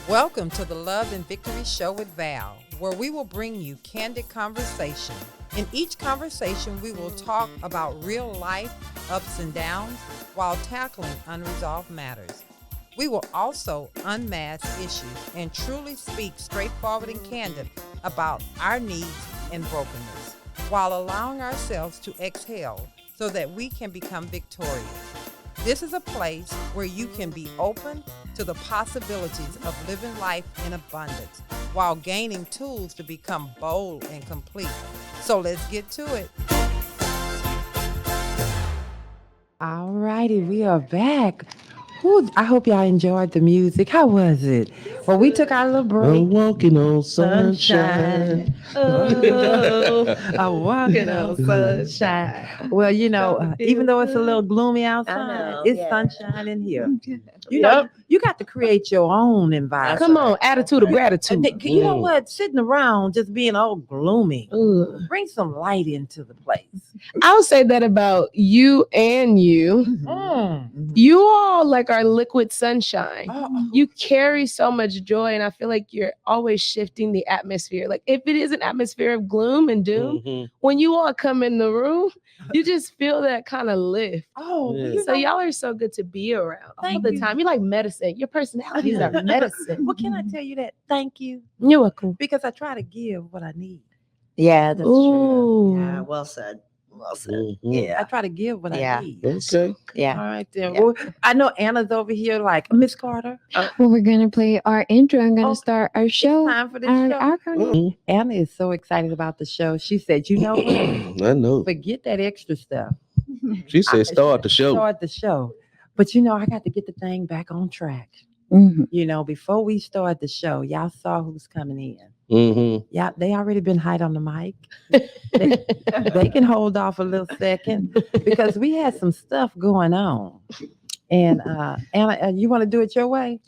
Welcome to the Love and Victory Show with Val, where we will bring you candid conversation. In each conversation, we will talk about real life ups and downs while tackling unresolved matters. We will also unmask issues and truly speak straightforward and candid about our needs and brokenness, while allowing ourselves to exhale so that we can become victorious. This is a place where you can be open to the possibilities of living life in abundance while gaining tools to become bold and complete. So let's get to it. All righty, we are back. I hope y'all enjoyed the music. How was it? Well, we took our little break. I'm walking on sunshine. I'm walking on sunshine. Well, even though it's a little gloomy outside, it's sunshine in here. You got to create your own environment. Come on, attitude of gratitude. You know what? Sitting around just being all gloomy. Bring some light into the place. I would say that about you and you. Mm-hmm. You all are liquid sunshine. Oh. You carry so much joy, and I feel like you're always shifting the atmosphere. Like if it is an atmosphere of gloom and doom, when you all come in the room, you just feel that kind of lift. Oh, yeah. So y'all are so good to be around all the time. You're like medicine. Your personalities are medicine. Well, can I tell you that? Thank you. You're welcome. Because I try to give what I need. Yeah, that's Ooh. true. Yeah, well said. Well said. Mm-hmm. Yeah. I try to give what I need. Okay. Yeah. All right, then. Yeah. Well, I know Anna's over here like, Miss Carter. Well, we're going to play our intro. I'm going to start our show. Time for this Our show. acronym. Anna is so excited about the show. She said, you know what? I know. Forget that extra stuff. She said start the show. Start the show. But I got to get the thing back on track. Mm-hmm. Before we start the show, y'all saw who's coming in. Mm-hmm. Yeah, they already been hide on the mic. They can hold off a little second because we had some stuff going on. And Anna, you want to do it your way?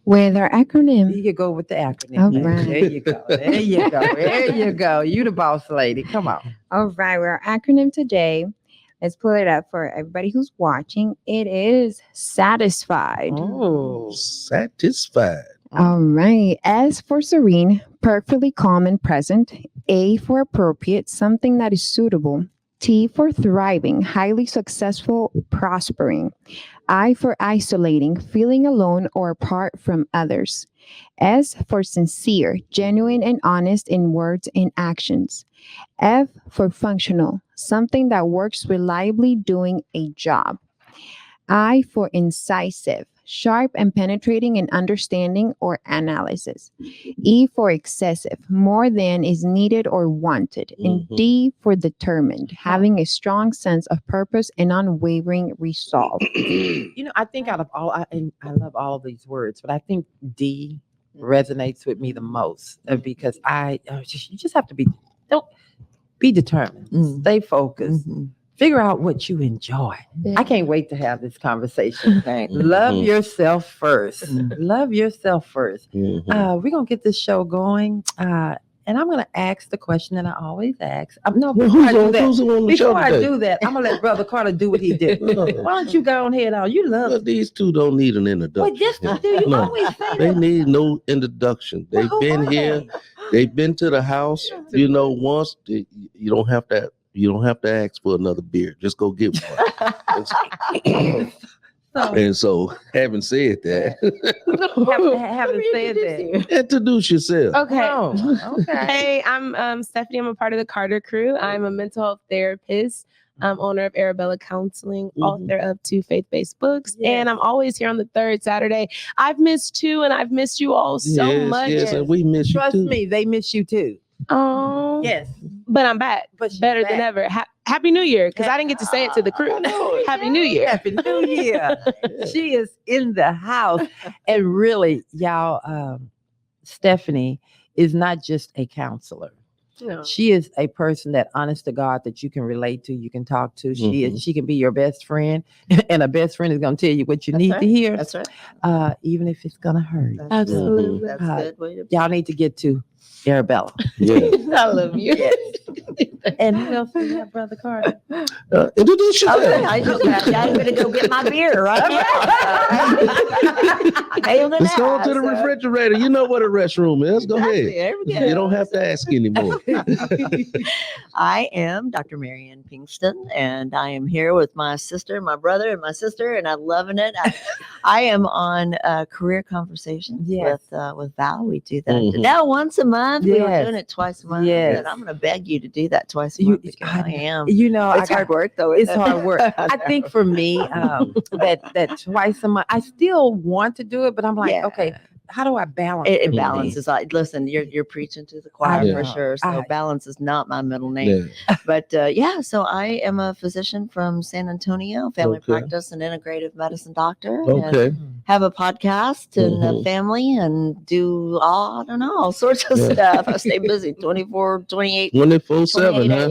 With our acronym. You could go with the acronym. All man. right. There you go. There you go. There you go. You the boss lady. Come on. All right. Our acronym today, let's pull it up for everybody who's watching. It is satisfied. Oh, Satisfied. All right. S for serene, perfectly calm and present. A for appropriate, something that is suitable. T for thriving, highly successful, prospering. I for isolating, feeling alone or apart from others. S for sincere, genuine and honest in words and actions. F for functional, something that works reliably doing a job. I for incisive, sharp and penetrating in understanding or analysis. E for excessive, more than is needed or wanted. And D for determined, having a strong sense of purpose and unwavering resolve. I think out of all, I love all of these words, but I think D resonates with me the most because you just have to be determined, stay focused. Figure out what you enjoy. I can't wait to have this conversation. Love yourself first. Love yourself first. We're going to get this show going. And I'm going to ask the question that I always ask. Before I do that, I'm going to let Brother Carter do what he did. Why don't you go on ahead on? You love Well, these two don't need an introduction. Well, yes, they do. You always say They that. need no introduction. They've been here. They've been to the house. Once. You don't have to. You don't have to ask for another beer. Just go get one. And so, having said that, Having said that, introduce yourself. Okay. Okay. Hey, I'm Stephanie. I'm a part of the Carter crew. I'm a mental health therapist. I'm owner of Arabella Counseling, author of 2 faith-based books, and I'm always here on the third Saturday. I've missed 2, and I've missed you all so much. Yes, and we miss you Trust too. me, they miss you too. Oh, Yes, but I'm back, better than ever. Happy New Year, because I didn't get to say it to the crew. Happy New Year. Happy New Year. She is in the house, and really, y'all, Stephanie is not just a counselor. No. She is a person that, honest to God, that you can relate to, you can talk to. She can be your best friend, and a best friend is going to tell you what you need to hear. That's right. Even if it's going to hurt. Absolutely. That's a good way to Y'all need to get to Arabella. Yeah. I love you. Yes. And who else do you have, Brother Carter? Introduce yourself. Okay, I'm going to go get my beer right now. I nailed it. Let's go to the refrigerator. You know what a restroom is. Go ahead. You don't have to ask anymore. I am Dr. Marianne Pinkston, and I am here with my sister, my brother, and my sister, and I'm loving it. I am on Career Conversations with Val. We do that now once a month. We were doing it twice a month. And I'm going to beg you to do that twice a month. I am. You know, it's hard work though. It's hard work. I think for me, that twice a month, I still want to do it, but I'm like, okay, how do I balance it? Balances. Listen, you're preaching to the choir for sure. So balance is not my middle name. But so I am a physician from San Antonio, family practice and integrative medicine doctor. And have a podcast and a family and do all sorts of stuff. I stay busy 24/7, huh?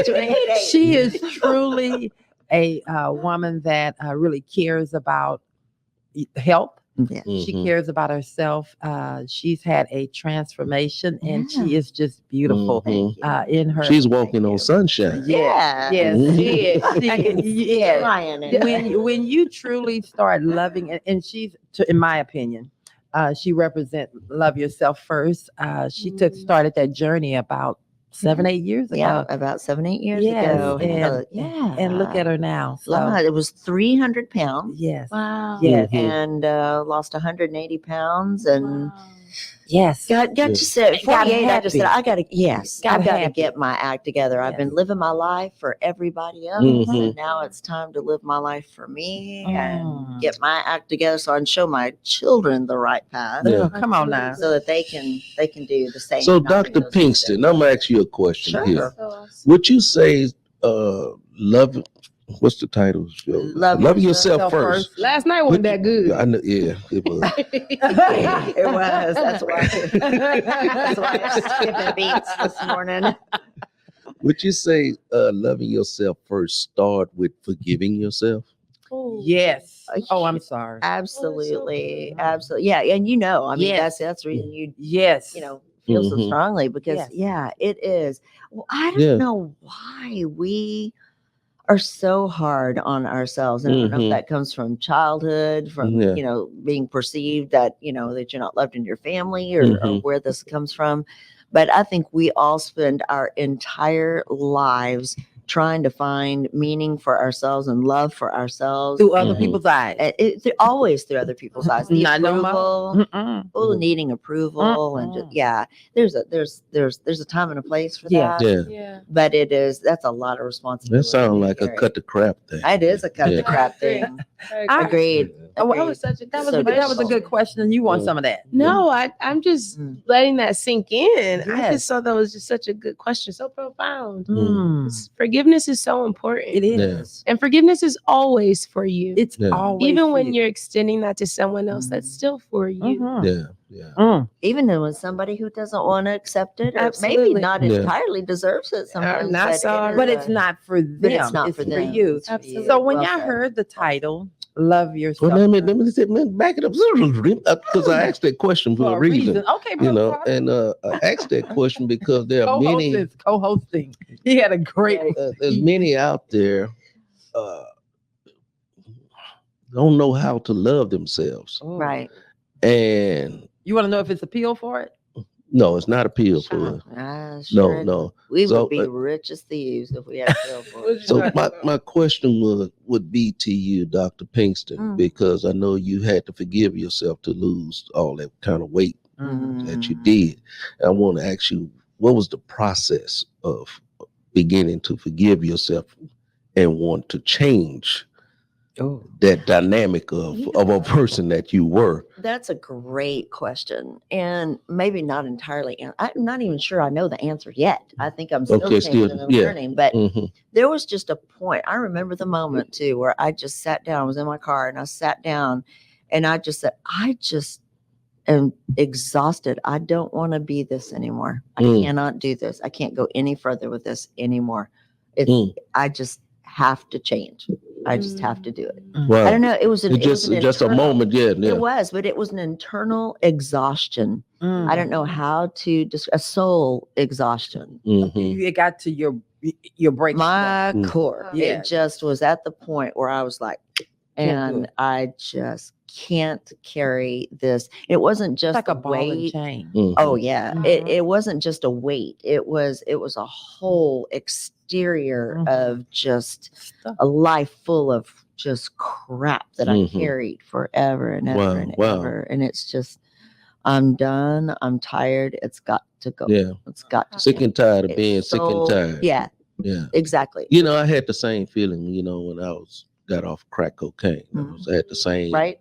28. She is truly a woman that really cares about health. Yeah. She cares about herself. She's had a transformation, and she is just beautiful in her. She's walking on sunshine. Yes, she is. Yes. When you truly start loving, and she's, in my opinion, she represents love yourself first. She started that journey about 7-8 years ago. Yeah, about 7-8 years ago. And look at her now. So. It was 300 pounds. Yes. Wow. Yes. And lost 180 pounds and got to say 48. I just said I got to get my act together. I've been living my life for everybody else, and now it's time to live my life for me and get my act together so I can show my children the right path. Come on now, so that they can do the same. So, Dr. Pinkston, I'm gonna ask you a question here. Would you say love? What's the title? Love yourself first. Last night wasn't that good. I know, it was. It was. That's why I'm skipping beats this morning. Would you say loving yourself first start with forgiving yourself? Yes. Oh, I'm sorry. Absolutely. Absolutely. Yeah. And I mean, that's the reason you feel so strongly because it is. Well, I don't know why we are so hard on ourselves. And I don't know if that comes from childhood, from, being perceived that, that you're not loved in your family or where this comes from. But I think we all spend our entire lives trying to find meaning for ourselves and love for ourselves through other people's eyes. Always through other people's eyes. The approval, needing approval, and there's a time and a place for that. Yeah. But that's a lot of responsibility. That sounds like a cut the crap thing. It is a cut the crap thing. Agreed. That was a good question, and you want some of that? No, I'm just letting that sink in. I just thought that was just such a good question, so profound. Forgiveness is so important. It is, and forgiveness is always for you. It's always even when you're extending that to someone else. That's still for you. Even when somebody who doesn't want to accept it, or maybe not entirely deserves it. Sometimes, not sorry, but it's not for them. It's not for them. You. Absolutely. So when y'all heard the title, "Love Yourself," well, let me back it up because I asked that question for a reason. Okay, and I asked that question because there are many co-hosting. He had a great. There's many out there don't know how to love themselves, right? And you want to know if it's appeal for it? No, it's not appeal for it. No. We would be rich as thieves if we had appeal for it. So my question would be to you, Dr. Pinkston, because I know you had to forgive yourself to lose all that kind of weight that you did. I want to ask you, what was the process of beginning to forgive yourself and want to change that dynamic of a person that you were? That's a great question, and maybe not entirely. I'm not even sure I know the answer yet. I think I'm still changing and learning. But there was just a point. I remember the moment too where I just sat down. I was in my car and I sat down, and I just said, "I just am exhausted. I don't want to be this anymore. I cannot do this. I can't go any further with this anymore. I just have to change. I just have to do it. Wow. I don't know. It was just a internal- moment. Yeah. It was, but it was an internal exhaustion. I don't know how to a soul exhaustion. Mm-hmm. It got to your break. My Mm. core. Yeah. It just was at the point where I was like, and I just can't carry this. It wasn't just like a a ball and weight. chain. Mm-hmm. Oh yeah. Mhm. It wasn't just a weight. It was a whole exterior of just a life full of just crap that I carried forever and ever and ever. And it's just, I'm done. I'm tired. It's got to go. Yeah. It's got to Sick go. and tired of It's being sick and tired. Yeah. Yeah. Exactly. You know, I had the same feeling, when I got off crack cocaine. I had the same. Right.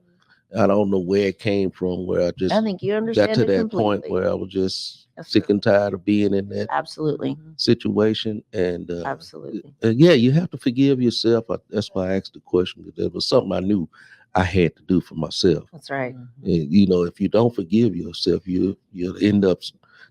I don't know where it came from, where I just I think you understand got to it that completely. point where I was just sick and tired of being in that Absolutely. situation. And Absolutely. yeah, you have to forgive yourself. That's why I asked the question, because there was something I knew I had to do for myself. That's right. And, if you don't forgive yourself, you'll end up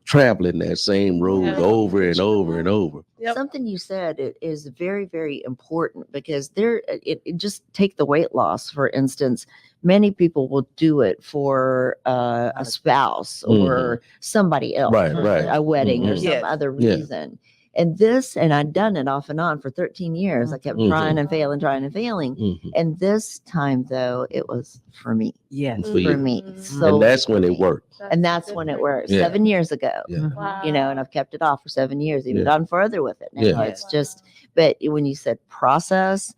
traveling that same road over and over and over. Something you said is very, very important, because it just take the weight loss, for instance. Many people will do it for a spouse or somebody else, Right, right. a wedding or some Yes. other Yeah. reason. And I'd done it off and on for 13 years. I kept trying and failing. Mhm. And this time, though, it was for me. Yes. For you. For me. Mhm. So And that's when it worked. And that's when it worked. Yeah. 7 years ago. Yeah. Wow. And I've kept it off for 7 years, even Yeah. gone further with it. Now Yeah. it's just, but when you said process,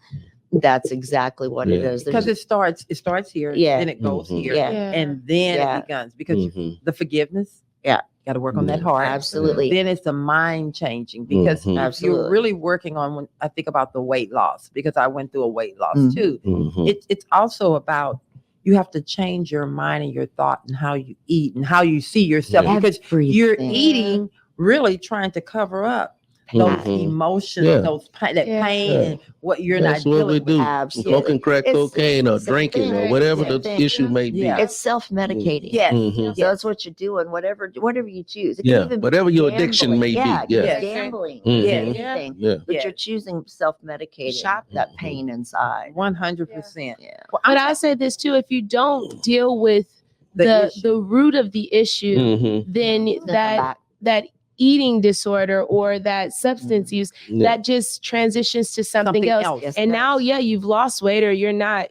that's exactly what it Yeah. is. Because it starts here, Yeah. then it goes Mhm. here, Yeah. and then Yeah. it becomes, because Mhm. the forgiveness. Yeah. Got to work on that Yeah. heart. Absolutely. Then it's the mind changing, because Mhm. you're Absolutely. really working on, when I think about the weight loss, because I went through a weight loss Mhm. too. Mhm. It's also about, you have to change your mind and your thought and how you eat and how you see yourself, Yeah. because you're Everything. eating really trying to cover up those Mhm. emotions, Yeah. that pain, Yeah. and what you're That's not what we dealing do. with. Absolutely. Smoking crack It's- cocaine or same drinking thing. or whatever Same the thing. issue may be. Yeah. It's self-medicating. Yes. Mhm. So that's what you're doing, whatever you choose. It Yeah, can even be whatever your addiction gambling. may be. Yeah, it Yeah. can be Yes. gambling. Mhm. Anything. Yeah. But Yeah. you're choosing self-medicating Shop. that Mhm. pain inside. 100%. Yeah. Well, But I say this too: if you don't deal with The the root of the issue, Mhm. then It's gonna come that back. that eating disorder or that substance use, Yeah. that just transitions to something else. Yes, And it now, does. you've lost weight, or you're not,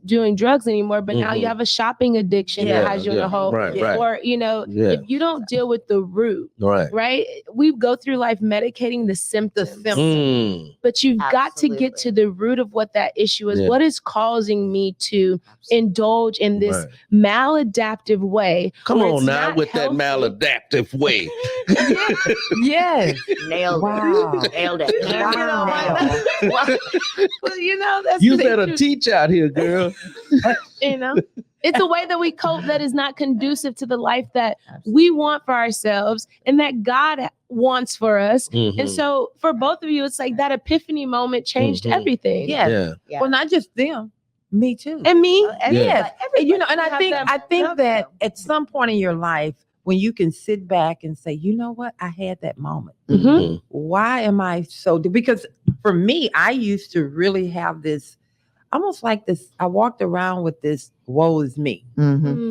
doing drugs anymore, but now you Mhm. have a shopping addiction that has you in a hole. Right, Yeah. right. Or, Yeah. if you don't deal with the root, Right. right? We go through life medicating the symptoms. But you've got to get to the root of what that issue is. Yeah. What is causing me to indulge in this Right. maladaptive way? Come where on it's now not with that healthy? maladaptive way. Yes. Nailed Wow. it. Nailed it. Wow. Well, that's You the better truth. teach out here, girl. It's a way that we cope that is not conducive to the life that we want for ourselves and that God wants for us. Mhm. And so for both of you, it's like that epiphany moment changed Mhm. everything. Yes. Yeah. Yeah. Well, not just them, me too. And me. And Yeah. yes. And, and I have think that I think cup, that though. at some point in your life, when you can sit back and say, you know what, I had that moment. Mhm. Why am I so? Because for me, I used to really have this, almost like this. I walked around with this "woe is me," Mhm.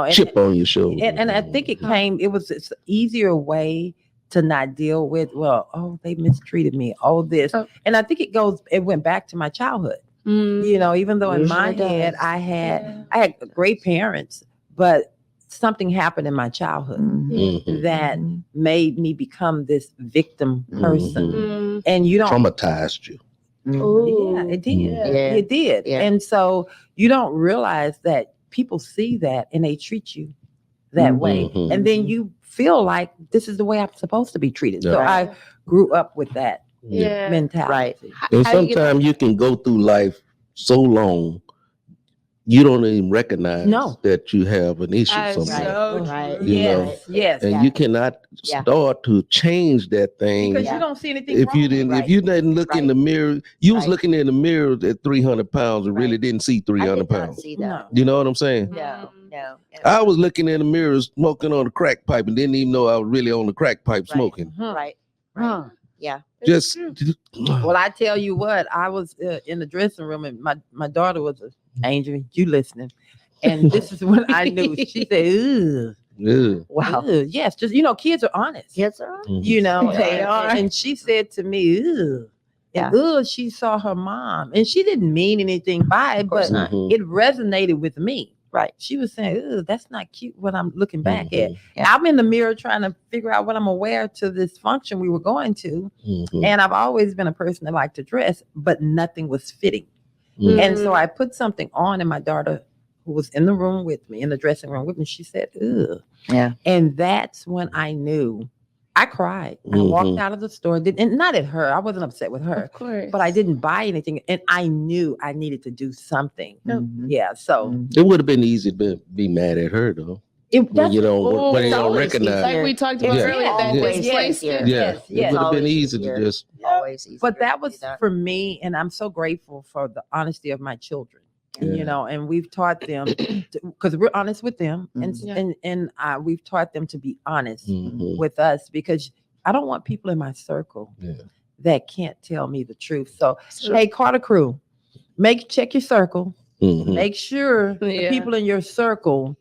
and, Chip on your shoulder. and I think it was an easier way to not deal with. Well, oh, they mistreated me. Oh, this, and I think it went back to my childhood. Even though in my Usually head does. I had great parents, but something happened in my childhood Mhm. that made me become this victim person. Mhm. And you don't Traumatized you. Yeah, it did. Yeah. It did. Yeah. And so you don't realize that people see that and they treat you that way. Mhm. And then you feel like this is the way I'm supposed to be treated. So Yeah. I grew up with that Yeah. mentality. And How do you get sometimes you can go through life so long, you don't even recognize that you have an issue somewhere. Right. You know, Yes. And you cannot start to change that thing Because you don't see anything if wrong. you didn't. If you didn't look in the mirror, you was looking in the mirror at 300 pounds and really didn't see 300 pounds. See that. You know what I'm saying? No. I was looking in the mirror smoking on the crack pipe and didn't even know I was really on the crack pipe smoking. Right. Huh. Yeah. Just Well, I tell you what, I was in the dressing room, and my daughter was an angel. You listening? And this is when I knew. She said, "Ugh." yeah. Wow. Ugh. Yes, just kids are honest. Kids are honest. Mhm. You know, They and, are. and she said to me, "Ugh." Yeah. And she saw her mom, and she didn't mean anything by it, course but not. Mhm. it resonated with me. Right. She was saying, "Ugh, that's not cute." What I'm looking back at, Mhm. Yeah. I'm in the mirror trying to figure out what I'm aware to this function we were going to, Mhm. and I've always been a person that liked to dress, but nothing was fitting. Mhm. And so I put something on, and my daughter, who was in the room with me, in the dressing room with me, she said, "Ugh." Yeah. And that's when I knew. I cried. I walked Mhm. out of the store, and not at her. I wasn't upset with her, Of course. but I didn't buy anything. And I knew I needed to do something. Mhm. Yeah. So Mhm. It would have been easy to be mad at her though. When that's you don't, when you it's don't always recognize. like we talked about Yeah. earlier, that Always displaced easier. it. Yeah, Yes, it yes. would have been Always easy easier. to just. Always easier. But that to was do that. for me, and I'm so grateful for the honesty of my children. Yeah. And we've taught them because we're honest with them, Mhm. and we've taught them to be honest Mhm. with us, because I don't want people in my circle Yeah. that can't tell me the truth. So, Sure. hey, Carter Crew, check your circle. Mhm. Make sure the Yeah. people in your circle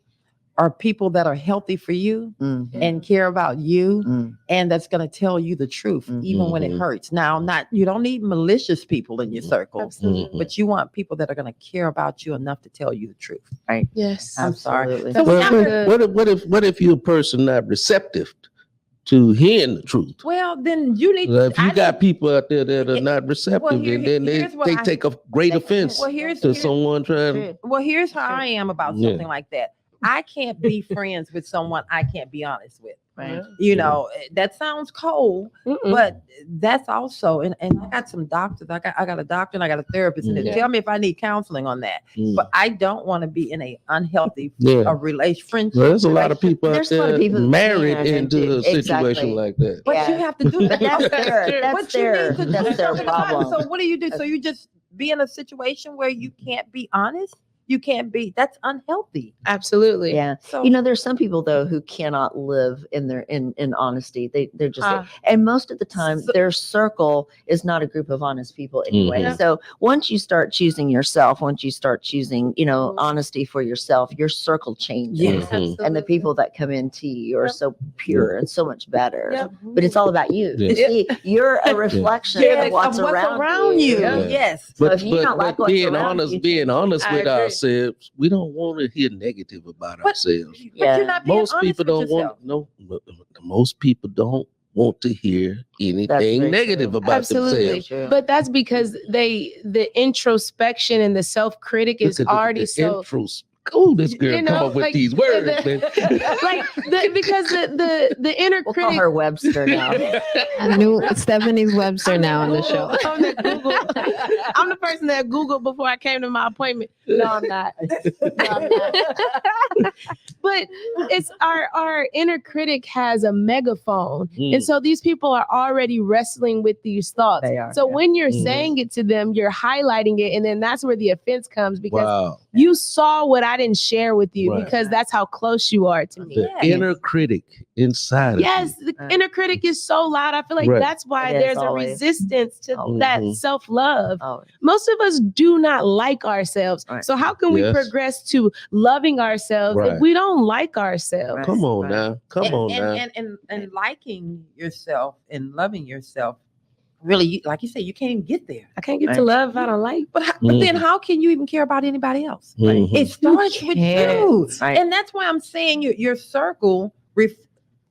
are people that are healthy for you Mhm. and care about you, Mhm. and that's going to tell you the truth, even when it Mhm. hurts. Now, you don't need malicious people in your circle, Absolutely. but you want people that are going to care about you enough to tell you the truth. Yes. I'm sorry. Absolutely. So That's when so I'm- good. What if you're a person not receptive to hearing the truth? well, then you need. If you I got need- people out there that are not receptive, Well, here- and then here's what they I- take a great offense well, here's to someone trying. True. Well, here's how I am about Yeah. something like that. I can't be friends with someone I can't be honest with. Right. That sounds cold, Mm-mm. but that's also, and I got some doctors. I got a doctor and I got a therapist, and they Mhm. tell me if I need counseling on that. Mm. But I don't want to be in a unhealthy Yeah. friendship. Well, there's a lot of people out There's a lot there of people that married can into a situation exactly. like that. But Yeah. you have to do that. But that's That's their true. that's But you their need to do that's their something about it. problem. So what do you do? So you just be in a situation where you can't be honest. You can't be. That's unhealthy. Absolutely. Yeah. So There's some people though who cannot live in their in honesty. They're just Ah. and most of the time So- their circle is not a group of honest people anyway. Mhm. So once you start choosing yourself, once you start choosing, honesty for yourself, your circle changes. Yes. Mhm. And the people that come into you are Yep. so pure and so much better. Yep. But it's all about you. Yeah. See, you're a reflection Yes, of what's around you. Yeah. Yes. So if you don't like what's being around honest, you, being honest I with agree. ourselves, we don't want to hear negative about But- ourselves. But Yeah. you're not being Most honest people with don't yourself. want most people don't want to hear anything very negative true. about Absolutely. themselves. True. But that's because the introspection and the self-critic is Look at already so Oh, this girl You come know, up with like, these words, man. because the inner We'll call critic her Webster now. I knew Stephanie's Webster now on the show. I'm the Google. I'm the person that Googled before I came to my appointment. No, I'm not. But it's our inner critic has a megaphone. Mm. And so these people are already wrestling with these thoughts. They are, So yeah. when you're Mhm. saying it to them, you're highlighting it. And then that's where the offense comes because Wow. you saw what I didn't share with you Right. because that's how close you are to me. The Yeah. inner critic inside Yes, of the inner critic is so loud. I feel like Right. that's why It is there's always. a resistance to Always. that Mhm. self-love. Oh, Most of us do not like ourselves. Right. So how can we Yes. progress to loving ourselves Right. if we don't like ourselves? Right. Come on Right. now. Come on now. And liking yourself and loving yourself, really, like you say, you can't even get there. I can't get to Right. love if I don't like. But then how can you even care about anybody else? Mhm. It starts with can't. you. Right. And that's why I'm saying your circle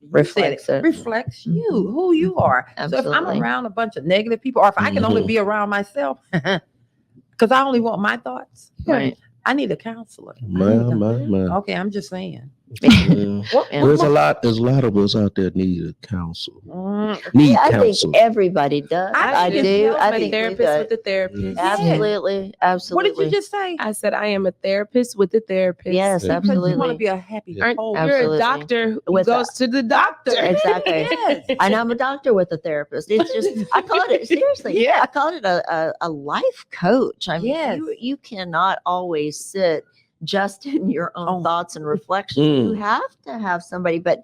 Reflects it. reflects you, who you are. So if Absolutely. I'm around a bunch of negative people, or if I can only Mhm. be around myself, because I only want my thoughts, Right. I need a counselor. I My, need a- my. Okay, I'm just saying. Yeah. Yeah. There's a lot of us out there need a counsel. Mm, Need I counsel. think everybody does. I I just do. tell I my think we therapist do. with the therapist. Absolutely. what Absolutely. did you just say? I said I am a therapist with the therapist. Yes, Yeah. Because you want to absolutely. be a happy Yeah. Aren't whole you're Absolutely. a doctor who With goes to the doctor. Exactly. Yes. And I'm a doctor with a therapist. It's just I call it seriously. Yeah. I call it a life coach. I mean, Yes. you cannot always sit just in your own thoughts and reflections. You have to have somebody, but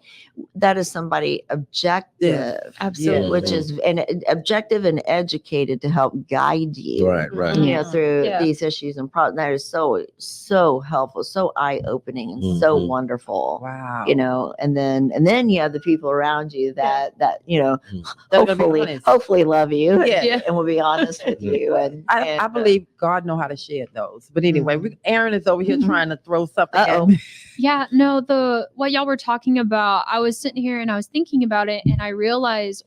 that is somebody objective, absolutely, which is objective and educated to help guide you, right. you know, through these issues and problems. That is so helpful, so eye opening, and so wonderful. Wow. You know, and then you have the people around you that you know, hopefully love you, and will be honest with you. And I believe God know how to shed those. But anyway, Aaron is over here trying to throw something at me. Yeah, no, what y'all were talking about, I was sitting here and I was thinking about it, and I realized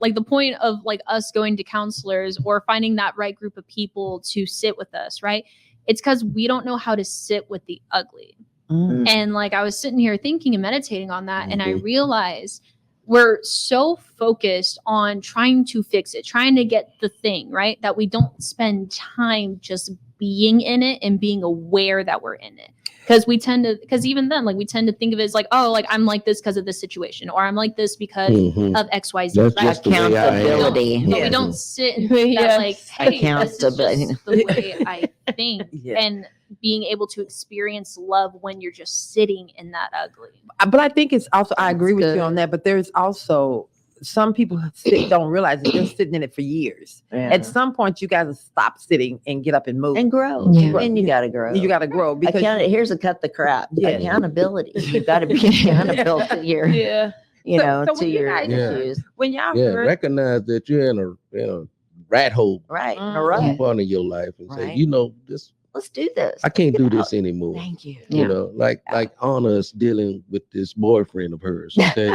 like the point of like us going to counselors or finding that right group of people to sit with us, right? It's because we don't know how to sit with the ugly. And like I was sitting here thinking and meditating on that, and I realized we're so focused on trying to fix it, trying to get the thing right, that we don't spend time just being in it and being aware that we're in it. Because even then, like we tend to think of it as like, oh, like I'm like this because of this situation, or I'm like this because of XYZ. That's right? just the way I am. Accountability. But we don't sit and think that like, hey, this is just the way I think, and being able to experience love when you're just sitting in that ugly. But I think it's also, I agree with you on that, but there's also some people don't realize that they're sitting in it for years. At some point, you got to stop sitting and get up and move and grow. And you got to grow. You got to grow because here's a cut the crap. Accountability. You got to be accountable to your, you know, to your issues. When y'all recognize that you're in a rat hole, right? Part of your life, and say, you know, this. Let's do this. I can't do this anymore. Thank you. You know, like Anna's dealing with this boyfriend of hers. Okay?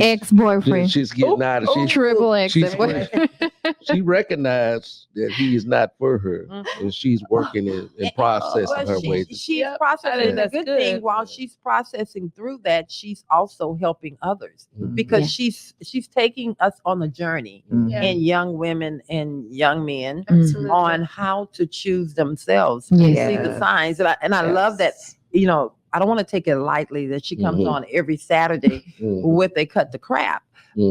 Ex-boyfriend. She's getting out of it. Triple X. She recognized that he is not for her, and she's working and processing her ways. She's processing the good thing. While she's processing through that, she's also helping others because she's taking us on a journey, and young women and young men on how to choose themselves and see the signs. And I love that, you know, I don't want to take it lightly that she comes on every Saturday with a cut the crap,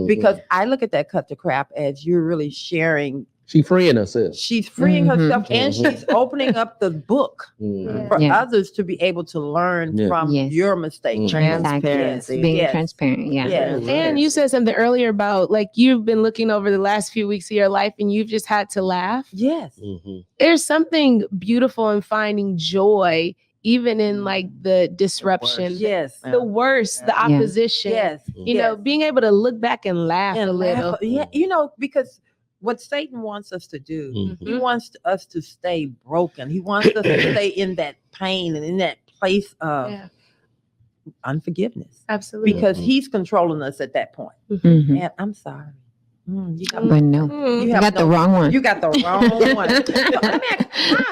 because I look at that cut the crap as you're really sharing. She's freeing herself. She's freeing herself, and she's opening up the book for others to be able to learn from your mistakes. Transparency. Being transparent. And you said something earlier about like you've been looking over the last few weeks of your life and you've just had to laugh. Yes. There's something beautiful in finding joy even in like the disruption, the worst, the opposition, you know, being able to look back and laugh a little. You know, because what Satan wants us to do, he wants us to stay broken. He wants us to stay in that pain and in that place of unforgiveness. Absolutely. Because he's controlling us at that point. And I'm sorry. You got the wrong one. You got the wrong one. So, let me ask,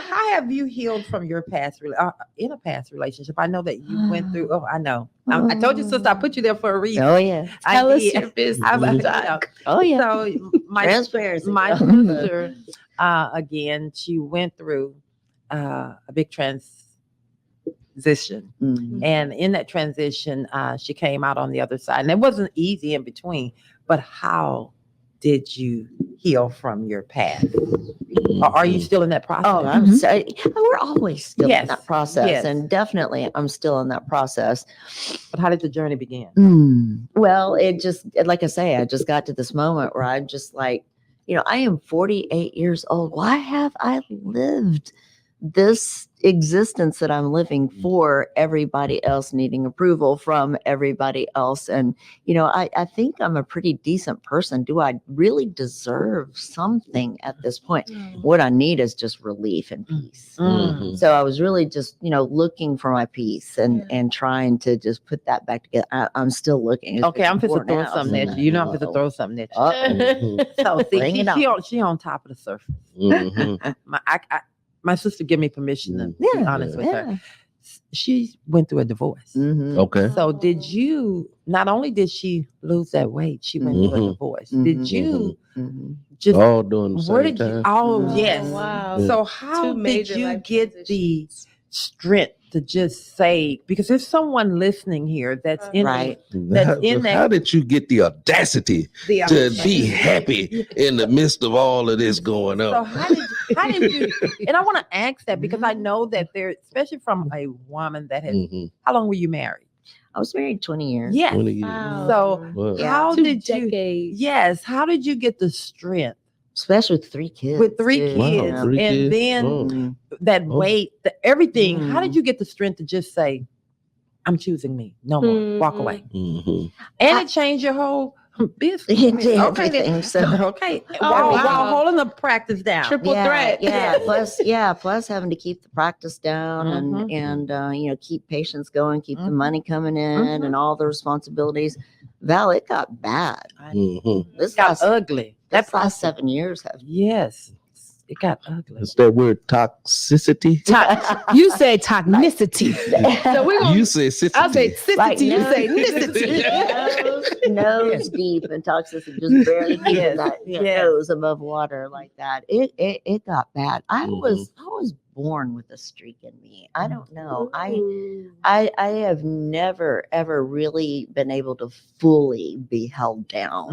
how have you healed from your past in a past relationship? I know that you went through. Oh, I know. I told you, sister, I put you there for a reason. Oh yeah. Tell us your business. Oh yeah. So my transparency. My sister, again, she went through a big transition, and in that transition, she came out on the other side, and it wasn't easy in between. But how did you heal from your past? Or are you still in that process? Oh, I'm sorry. We're always still in that process, and definitely I'm still in that process. But how did the journey begin? Well, it just, like I say, I just got to this moment where I'm just like, you know, I am 48 years old. Why have I lived this existence that I'm living for everybody else, needing approval from everybody else? And, you know, I think I'm a pretty decent person. Do I really deserve something at this point? What I need is just relief and peace. So I was really just, you know, looking for my peace and trying to just put that back together. I'm still looking. Okay, I'm supposed to throw something at you. You know, I'm supposed to throw something at you. So see, she on top of the surface. My sister gave me permission to be honest with her. She went through a divorce. Okay. So not only did she lose that weight, she went through a divorce. Did you just all during the same time? Yes. Wow. So how did you get the strength to just say, because there's someone listening here that's in Right. that's in that. How did you get the audacity to be happy in the midst of all of this going on? So how did you? And I want to ask that because I know that there, especially from a woman that has. How long were you married? I was married 20 years. Yes. 20 years. Wow. So Wow. how 2 did you? decades. Yes. How did you get the strength Especially with 3 kids. with 3 too, Wow, kids, 3 and kids. then Mhm. that weight, everything? How did Mm. you get the strength to just say, "I'm choosing me, no more, walk away"? Mhm. And it changed your whole business. It did Okay, then. everything. So Okay. Oh, while wow. holding the practice down. Triple threat. Yeah. Plus having to keep the practice down Mhm. and keep patients going, keep the Mhm. money coming in, Mhm. and all the responsibilities. Val, it got bad. Mhm. This It got last ugly. this That last 7 years have. Yes, it got ugly. It's that word toxicity. You say toxicity. So we're gonna. You say I'll say cicity. Like, cicity. You no. say nicity. nose deep in toxicity, just barely keeping Yes, that yes. nose above water like that. It got bad. I Mhm. was born with a streak in me. I don't know. I have never ever really been able to fully be held down.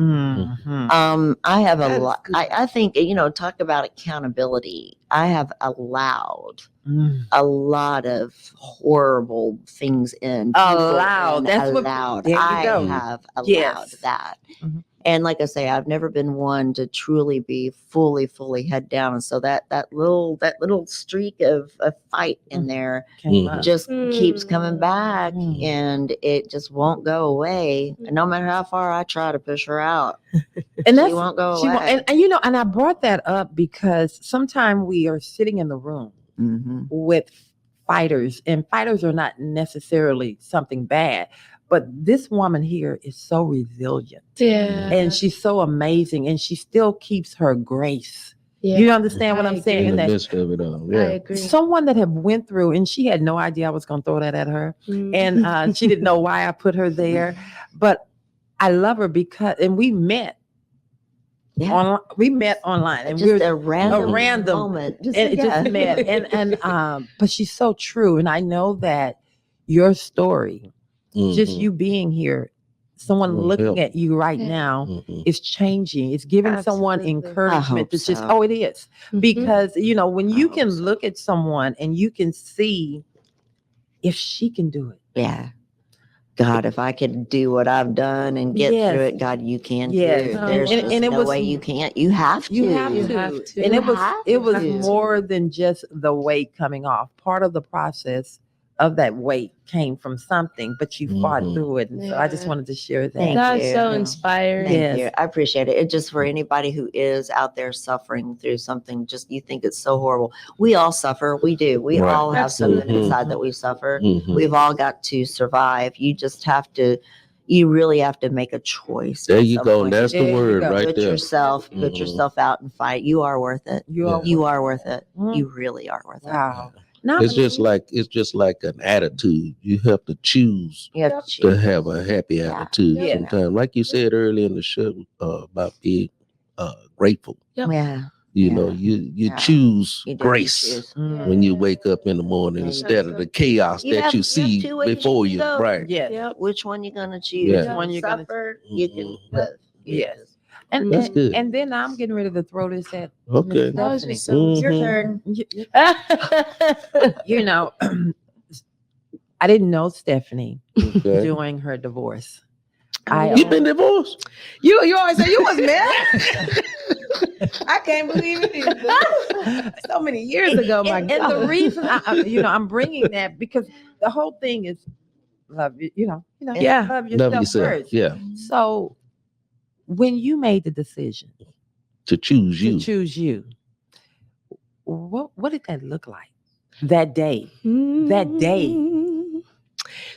Mhm. I have a That's lot. good. I think talk about accountability. I have allowed Mm. a lot of horrible things in. Allowed. That's what. allowed. There you I go. have allowed Yes. that. Mhm. And like I say, I've never been one to truly be fully head down. And so that little streak of a fight in there Came Mhm. up. just keeps coming back, Mm. and it just won't go away. And no matter how far I try to push her out, And she that's won't go she away. won't- and I brought that up because sometimes we are sitting in the room Mhm. with fighters, and fighters are not necessarily something bad, but this woman here is so resilient Yeah. and she's so amazing, and she still keeps her grace. Yeah. You understand what I I'm saying? In And the that midst of it all. I Yeah. agree. someone that have went through, and she had no idea I was going to throw that at her, and she didn't know why I put her there, but I love her because, and we met. Yeah. We met online, and Just we were a random random- moment. and it just met, and but she's so true, and I know that your story, just Mhm. you being here, someone Will looking help. at you right Yeah. now Mhm. is changing. It's giving someone Absolutely. encouragement I to hope just, so. oh, it is. Because, when I you hope can so. look at someone and you can see if she can do it. Yeah. God, if I could do what I've done and get Yes. through it, God, you can Yes. too. Oh, There's and- just and it no was- way you can't. You have to. You have You to. have to. And You it was have to. more than just the weight coming off. Part of the process of that weight came from something, but you fought Mhm. through it. And so I just Yeah. wanted to share that. Thank That's you. so inspiring. Thank Yes. you. I appreciate it. It just for anybody who is out there suffering through something, just you think it's so horrible. We all suffer. We do. We Right. all have something Absolutely. inside that we suffer. Mhm. We've all got to survive. You really have to make a choice. There at you some go. point. That's There the you word go. right Put there. yourself Mhm. out and fight. You are worth it. You are. You are worth it. Mhm. You really are worth it. Wow. Now, It's just like an attitude. You have to choose You have to to choose. have a happy Yeah. attitude Yeah. sometimes. Like you said earlier in the show about being grateful. Yeah. You Yeah. choose You do grace choose. Mm. when you wake up in the morning Yeah, you instead of the chaos You that have- you you see have two ways before to you. go. Right. Yes. Yep. Which one you gonna choose? Yeah. You Which one you gonna- suffer? You can Mhm. live. You Yes. just- And, That's and, good. and then I'm getting ready to throw this at Okay. That was Stephanie. just so Mhm. Your inspiring. turn. I didn't know Stephanie Okay. during her divorce. You been divorced? You always say you was married. I can't believe it either. So many years ago, my and God. the reason I'm bringing that because the whole thing is love you, Yeah. love yourself, Love yourself. first. Yeah. So when you made the decision To choose you. to choose you, what did that look like that day? That day.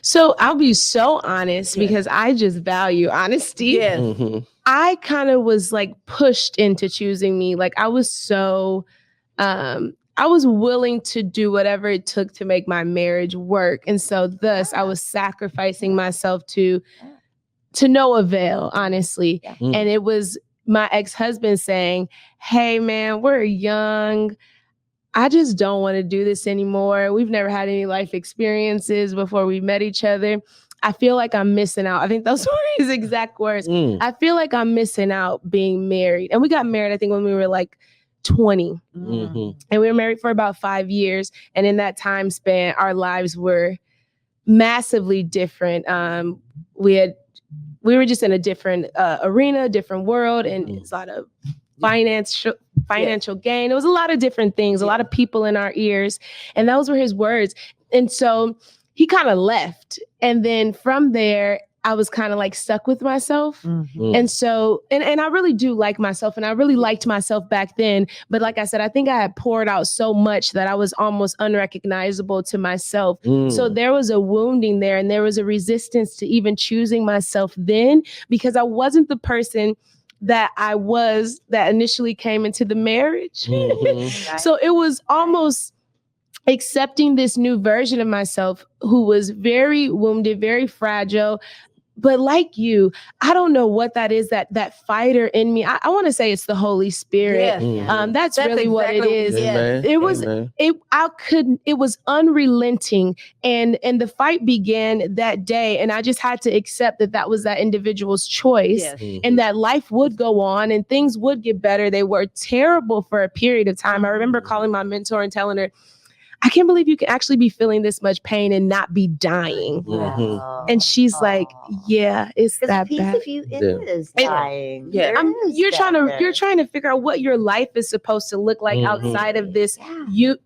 So I'll be so honest because I just value honesty. Yes. Mhm. I kind of was like pushed into choosing me. Like I was so I was willing to do whatever it took to make my marriage work. And so thus I was sacrificing myself to no avail, honestly. Mm. And it was my ex-husband saying, "Hey man, we're young. I just don't want to do this anymore. We've never had any life experiences before we met each other. I feel like I'm missing out. I think those were his exact words. I feel like I'm missing out being married. And we got married, I think, when we were like 20. And we were married for about 5 years. And in that time span, our lives were massively different. We were just in a different arena, different world, and it's a lot of financial gain. It was a lot of different things, a lot of people in our ears. And those were his words. And so he kind of left. And then from there, I was kind of like stuck with myself. And so, and I really do like myself, and I really liked myself back then. But like I said, I think I had poured out so much that I was almost unrecognizable to myself. So there was a wounding there, and there was a resistance to even choosing myself then, because I wasn't the person that I was that initially came into the marriage. So it was almost accepting this new version of myself who was very wounded, very fragile. But like you, I don't know what that is, that fighter in me. I want to say it's the Holy Spirit. That's really exactly what it is. It was, it was unrelenting. And the fight began that day. And I just had to accept that was that individual's choice, and that life would go on and things would get better. They were terrible for a period of time. I remember calling my mentor and telling her, I can't believe you can actually be feeling this much pain and not be dying. And she's like, yeah, it's that bad. Of you is dying. You're trying to figure out what your life is supposed to look like outside of this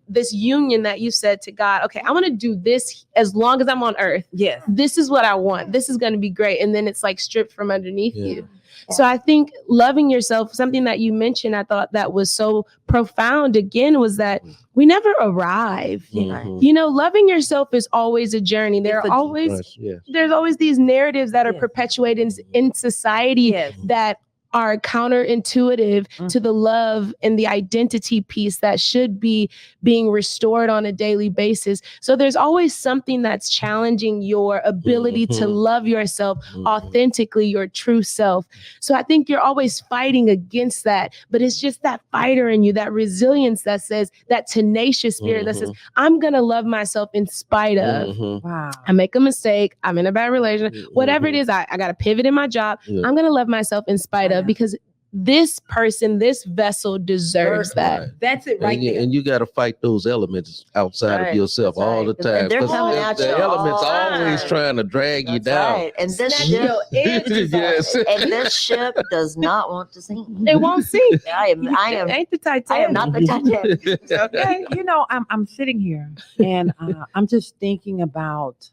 this union that you said to God, okay, I want to do this as long as I'm on earth. This is what I want. This is going to be great. And then it's like stripped from underneath you. So I think loving yourself, something that you mentioned, I thought that was so profound again, was that we never arrive. You know, loving yourself is always a journey. There's always these narratives that are perpetuated in society that are counterintuitive to the love and the identity piece that should be being restored on a daily basis. So there's always something that's challenging your ability to love yourself authentically, your true self. So I think you're always fighting against that, but it's just that fighter in you, that resilience that says, that tenacious spirit that says, I'm going to love myself in spite of. I make a mistake. I'm in a bad relationship. Whatever it is, I got to pivot in my job. I'm going to love myself in spite of, because this person, this vessel deserves that. That's it right there. And you got to fight those elements outside of yourself all the time. They're coming at the you elements all always trying to drag you down. And this ship, and this ship does not want to sink. It won't sink. I am. Ain't the Titanic. I am not the Titanic. Okay, you know, I'm sitting here and I'm just thinking about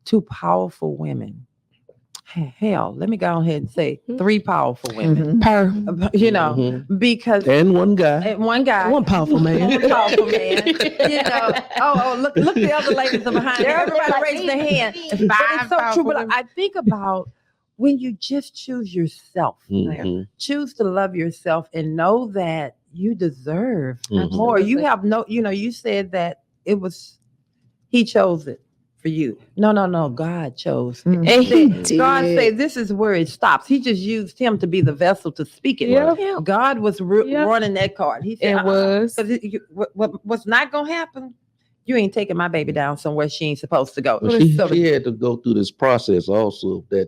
two powerful women. Hell, let me go ahead and say 3 powerful women. You know, because and one guy, one powerful man, one powerful man. You know, look the other ladies are behind. Everybody raised their hand. But it's so true. But I think about when you just choose yourself, choose to love yourself, and know that you deserve more. You have you said that it was He chose it for you. No, God chose. God said this is where it stops. He just used him to be the vessel to speak it. God was running that card. He said, what's not going to happen? You ain't taking my baby down somewhere she ain't supposed to go. She had to go through this process also, that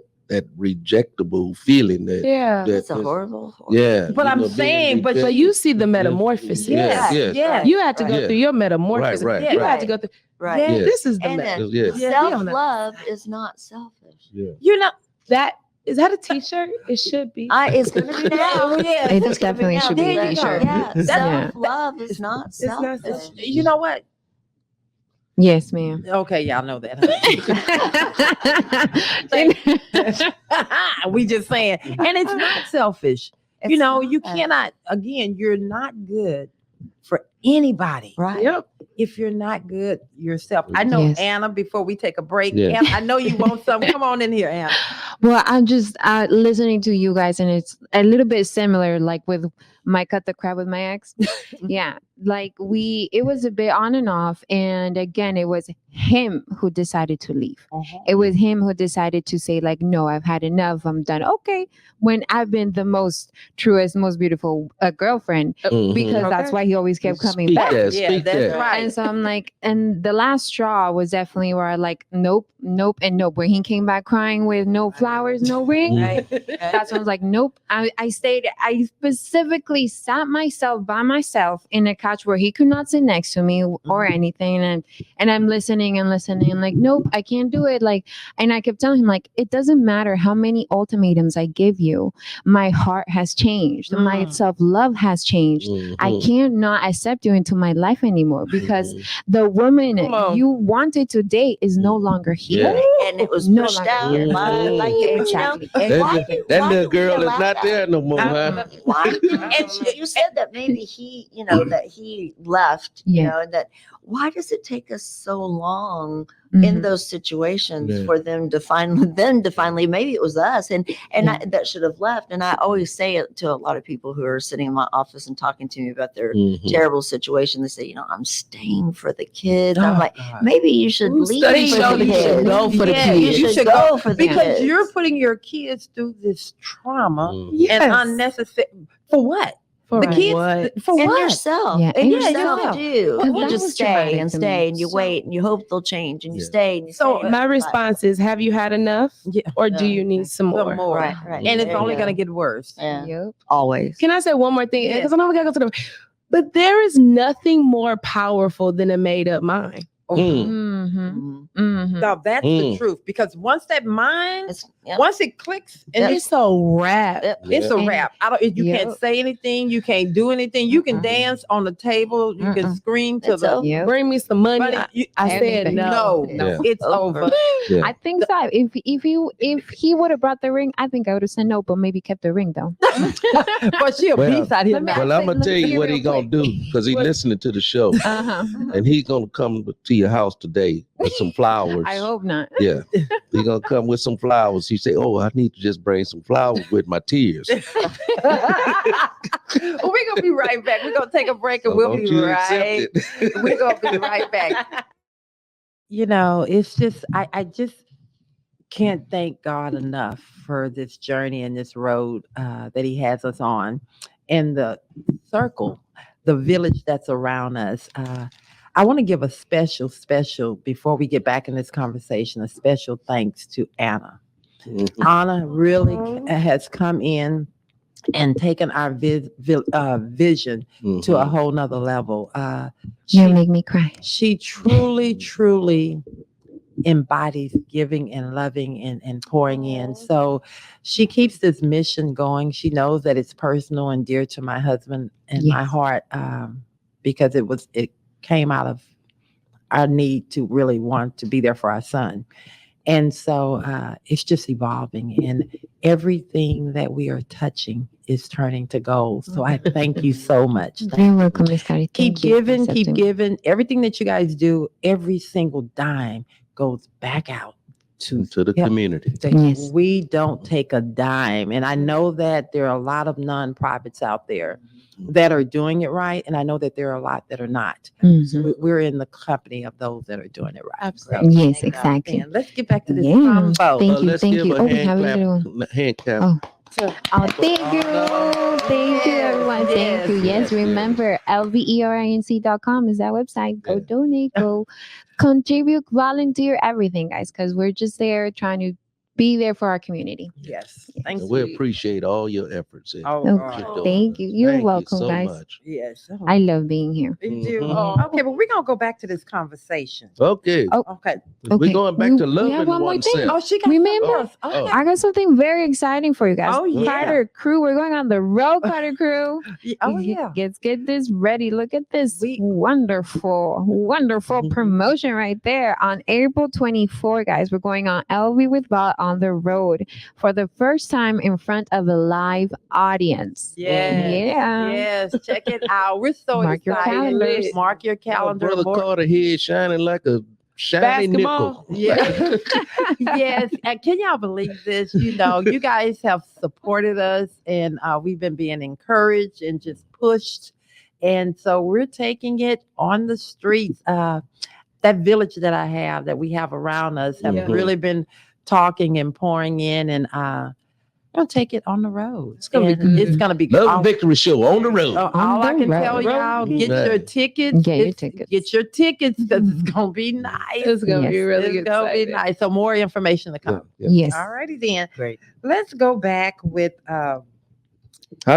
rejectable feeling that's a horrible. But I'm saying, but you see the metamorphosis. You had to go through your metamorphosis. You had to go through. This is the self-love is not selfish. You're not that. Is that a t-shirt? It should be. It's going to be now. It definitely should be a t-shirt. Self-love is not selfish. You know what? Yes, ma'am. Okay, y'all know that. We just saying, and it's not selfish. You cannot. Again, you're not good for anybody. Right. If you're not good yourself. I know, Anna, before we take a break, Anna, I know you want something. Come on in here, Anna. Well, I'm just listening to you guys, and it's a little bit similar, like with my cut the crap with my ex. Like it was a bit on and off. And again, it was him who decided to leave. It was him who decided to say, like, no, I've had enough. I'm done. Okay. When I've been the most truest, most beautiful girlfriend, because that's why he always kept coming coming speak back. that. Yeah, Speak that's that. right. And so I'm like, and the last straw was definitely where I like, nope, nope, and nope. When he came back crying with no flowers, no ring, Right. that's when I was like, nope. I specifically sat myself by myself in a couch where he could not sit next to me or anything. And I'm listening and listening. I'm like, nope, I can't do it. Like, and I kept telling him, like, it doesn't matter how many ultimatums I give you. My heart has changed. My self-love has changed. I can't not accept you into my life anymore because the woman you wanted to date is no longer here. And it was No pushed longer out. here. Like Exactly. That little girl is not there no more, huh? Why? And you said that maybe he, that he left, and that why does it take us so long in those situations for them to finally, maybe it was us and that should have left. And I always say it to a lot of people who are sitting in my office and talking to me about their terrible situation. They say, I'm staying for the kids. I'm like, maybe you should leave for the kids. Go for the kids. You should go for the kids. Because you're putting your kids through this trauma and unnecessary. For what? The kids for and what? yourself. Yeah. And And yourself yourself. too. Because You that just was stay traumatic and to stay me. and you wait and you hope they'll change and you stay and you So stay. my response is, have you had enough, or do you need some more? Right. And it's There only you going to go. get worse. Yeah. Yep. Always. Can I say one more thing? Yes. Because I know we gotta go to the. But there is nothing more powerful than a made up mind. No, that's the truth. Because once that mind, once it clicks, and It's a wrap. it's a wrap. You can't say anything. You can't do anything. You can dance on the table. You can scream to the. Bring me some money. I said Everything. no. It's over. Yeah. I think so. If he would have brought the ring, I think I would have said no, but maybe kept the ring though. But she'll peace out here let me now. Well, I'm gonna tell you what he gonna do because he listening to the show, and he's gonna come to your house today with some flowers. I hope not. Yeah, he's gonna come with some flowers. He say, "Oh, I need to just bring some flowers with my tears." Well, we're gonna be right back. We're gonna take a break and So we'll don't be you right. accept it. We're gonna be right back. It's just I just can't thank God enough for this journey and this road that He has us on, and the circle, the village that's around us. I want to give a special, before we get back in this conversation, a special thanks to Anna. Anna really has come in and taken our vision to a whole nother level. You make me cry. She truly embodies giving and loving and pouring in. So she keeps this mission going. She knows that it's personal and dear to my husband and my heart, because it came out of our need to really want to be there for our son. And so it's just evolving, and everything that we are touching is turning to gold. So I thank you so much. You're welcome, Miss Cardi. Keep giving. Everything that you guys do, every single dime goes back out to the community. Yes. We don't take a dime. And I know that there are a lot of nonprofits out there that are doing it right. And I know that there are a lot that are not. We're in the company of those that are doing it right. Absolutely. Yes, exactly. And let's get back to this combo. Thank you. Let's Thank give you. a We have a hand little. clap. Hand clap. Oh, thank you. Thank you, everyone. Thank you. Yes, remember, lverinc.com is that website. Go donate, go contribute, volunteer, everything, guys, because we're just there trying to be there for our community. Yes. And we appreciate all your efforts. Thank you. You're welcome, so guys. much. Yes. I love being here. Okay, but we're gonna go back to this conversation. Okay. Okay. We're going back to loving have one more thing. oneself. She got Remember, I I got something very exciting for you guys. Oh, yeah. Carter Crew. We're going on the road, Carter Crew. yeah. Let's get this ready. Look at this wonderful promotion right there. On April 24, guys, we're going on LV with Val on the road for the first time in front of a live audience. Yes. Check it out. We're so Mark your excited. calendars. Mark your calendar. Brother Carter head shining like a shiny nickel. Yeah. Yes. And can y'all believe this? You guys have supported us, and we've been being encouraged and just pushed. And so we're taking it on the streets. That village that we have around us have really been talking and pouring in, and We'll take it on the road. It's gonna be. It's gonna be. Love and Victory Show on the road. All I can tell y'all, get your tickets. Get your tickets. Get your tickets because it's gonna be nice. It's gonna be really It's gonna be nice. So more information to come. Yes. All righty then. Great. Let's go back with. How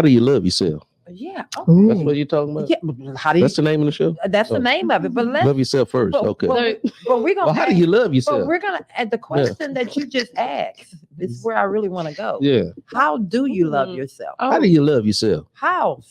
do you love yourself? Yeah. Ooh. That's what you're talking about. Yeah. How do you? That's the name of the show. That's the name of it. But let's. Love yourself first. But, Okay. but we're gonna. Well, how do you love yourself? But we're gonna at the question that you just asked. This is where I really want to go. Yeah. How do you love yourself? How do you love yourself? How?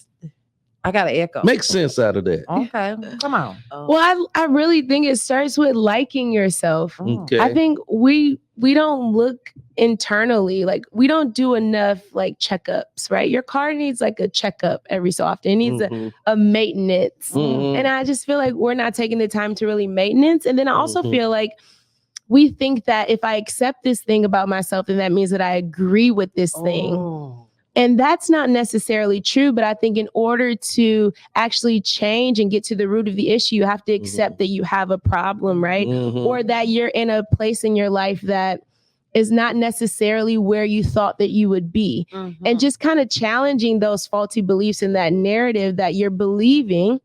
I got an echo. Make sense out of that. Okay, come on. Well, I really think it starts with liking yourself. Okay. I think we don't look internally, like we don't do enough like checkups, right? Your car needs like a checkup every so often. It needs a maintenance. And I just feel like we're not taking the time to really maintenance. And then I also feel like we think that if I accept this thing about myself, then that means that I agree with this thing. And that's not necessarily true, but I think in order to actually change and get to the root of the issue, you have to accept that you have a problem, right? Or that you're in a place in your life that is not necessarily where you thought that you would be. And just kind of challenging those faulty beliefs in that narrative that you're believing.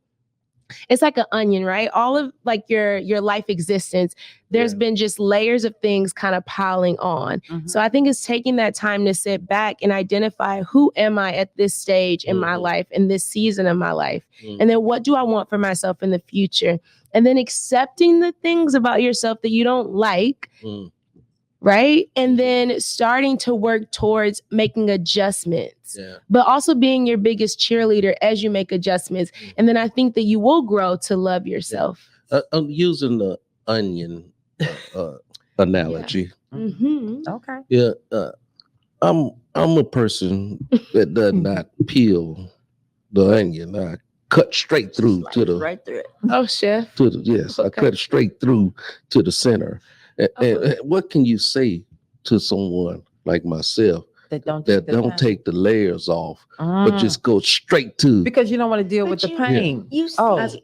It's like an onion, right? All of like your life existence, there's been just layers of things kind of piling on. So I think it's taking that time to sit back and identify, who am I at this stage in my life, in this season of my life? And then what do I want for myself in the future? And then accepting the things about yourself that you don't like, right? And then starting to work towards making adjustments, but also being your biggest cheerleader as you make adjustments. And then I think that you will grow to love yourself. I'm using the onion analogy. Okay. Yeah. I'm a person that does not peel the onion. I cut straight through to the right through it. Oh, chef. I cut it straight through to the center. And what can you say to someone like myself that don't take the layers off, but just go straight to? Because you don't want to deal with the pain.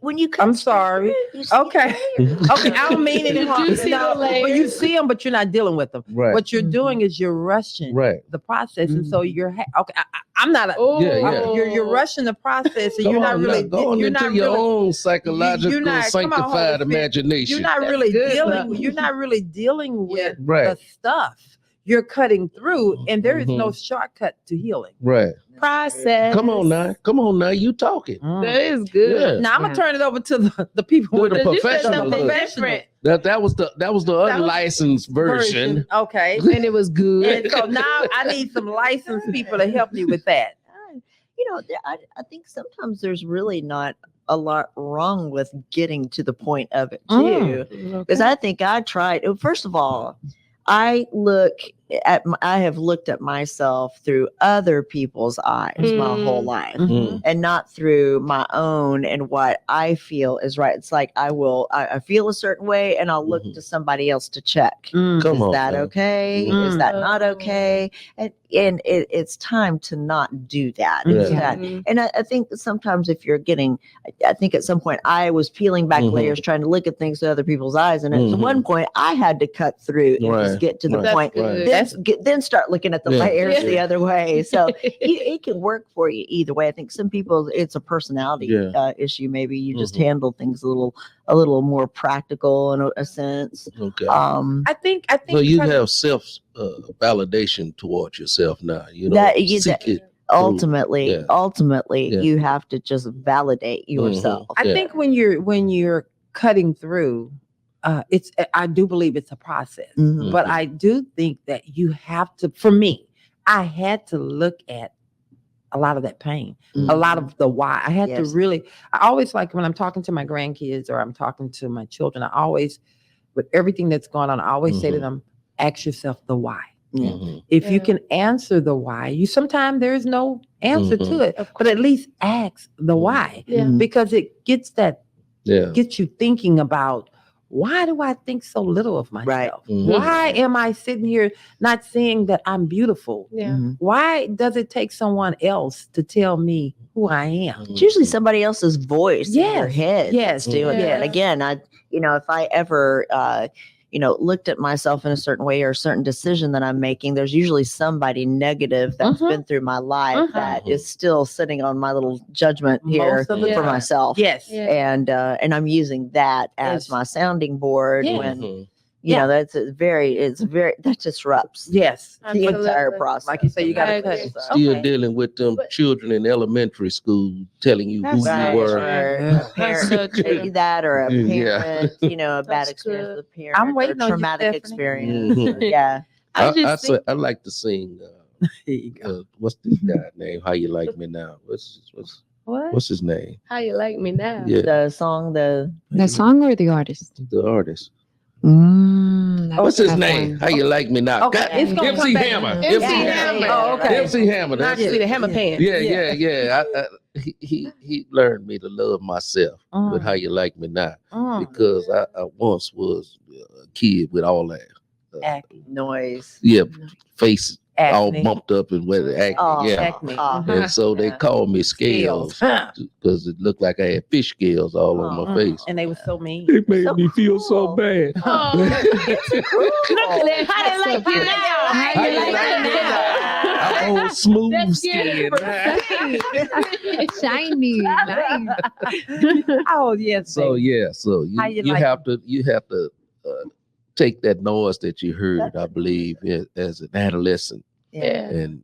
When you I'm sorry. Okay. Okay. I don't mean any harm. But you see them, but you're not dealing with them. Right. What you're doing is you're rushing the process, and so you're okay. I'm not. You're rushing the process, and you're not really. Going into your own psychological sanctified imagination. You're not really dealing. You're not really dealing with the stuff. You're cutting through, and there is no shortcut to healing. Right. Process. Come on now. You talking? That is good. Yeah. Now I'm gonna turn it over to the people with the professional. That was the unlicensed version. Okay. And it was good. And so now I need some licensed people to help me with that. I think sometimes there's really not a lot wrong with getting to the point of it too, because I think I tried. First of all, I have looked at myself through other people's eyes my whole life, and not through my own and what I feel is right. It's like I feel a certain way, and I'll look to somebody else to check. Is that okay? Is that not okay? And it's time to not do that. And I think that sometimes if you're I think at some point I was peeling back layers, trying to look at things through other people's eyes, and at one point I had to cut through and just get to the point. Then start looking at the layers the other way. So it can work for you either way. I think some people it's a personality issue. Maybe you just handle things a little more practical in a sense. Okay. I think. So you have self validation towards yourself now. You know, ultimately, you have to just validate yourself. I think when you're cutting through. I do believe it's a process, but I do think that you have to, for me, I had to look at a lot of that pain, a lot of the why. I had to really, I always like when I'm talking to my grandkids or I'm talking to my children, I always, with everything that's going on, I always say to them, ask yourself the why. If you can answer the why, sometimes there is no answer to it, but at least ask the why, because it gets gets you thinking about, why do I think so little of myself? Right. Why am I sitting here not seeing that I'm beautiful? Why does it take someone else to tell me who I am? It's usually somebody else's voice in your head that's doing it. And again, if I ever, looked at myself in a certain way or a certain decision that I'm making, there's usually somebody negative that's been through my life that is still sitting on my little judgment here for myself. Yes. And I'm using that as my sounding board when that disrupts the entire process. Like you say, you got to cut. Still dealing with them children in elementary school telling you who you were. A parent that, or a parent, a bad experience with a parent. I'm waiting on traumatic experience. Yeah. I like to sing. What's this guy's name? How You Like Me Now? What's his name? How You Like Me Now? Yeah. The song or the artist? The artist. What's his name? How You Like Me Now? Okay. MC Hammer. MC Hammer. Oh, okay. MC Hammer. Not just the hammer pants. Yeah. He learned me to love myself with How You Like Me Now, because I once was a kid with all that noise. Yeah, face Acne. all bumped up and wet acne. And so they called me Scales because it looked like I had fish scales all on my face. And they were so mean. It made me feel so bad. How they like you now? How you like me now? I'm all smooth skin. Shiny. Nice. Oh yes. So you have to take that noise that you heard, I believe, as an adolescent, and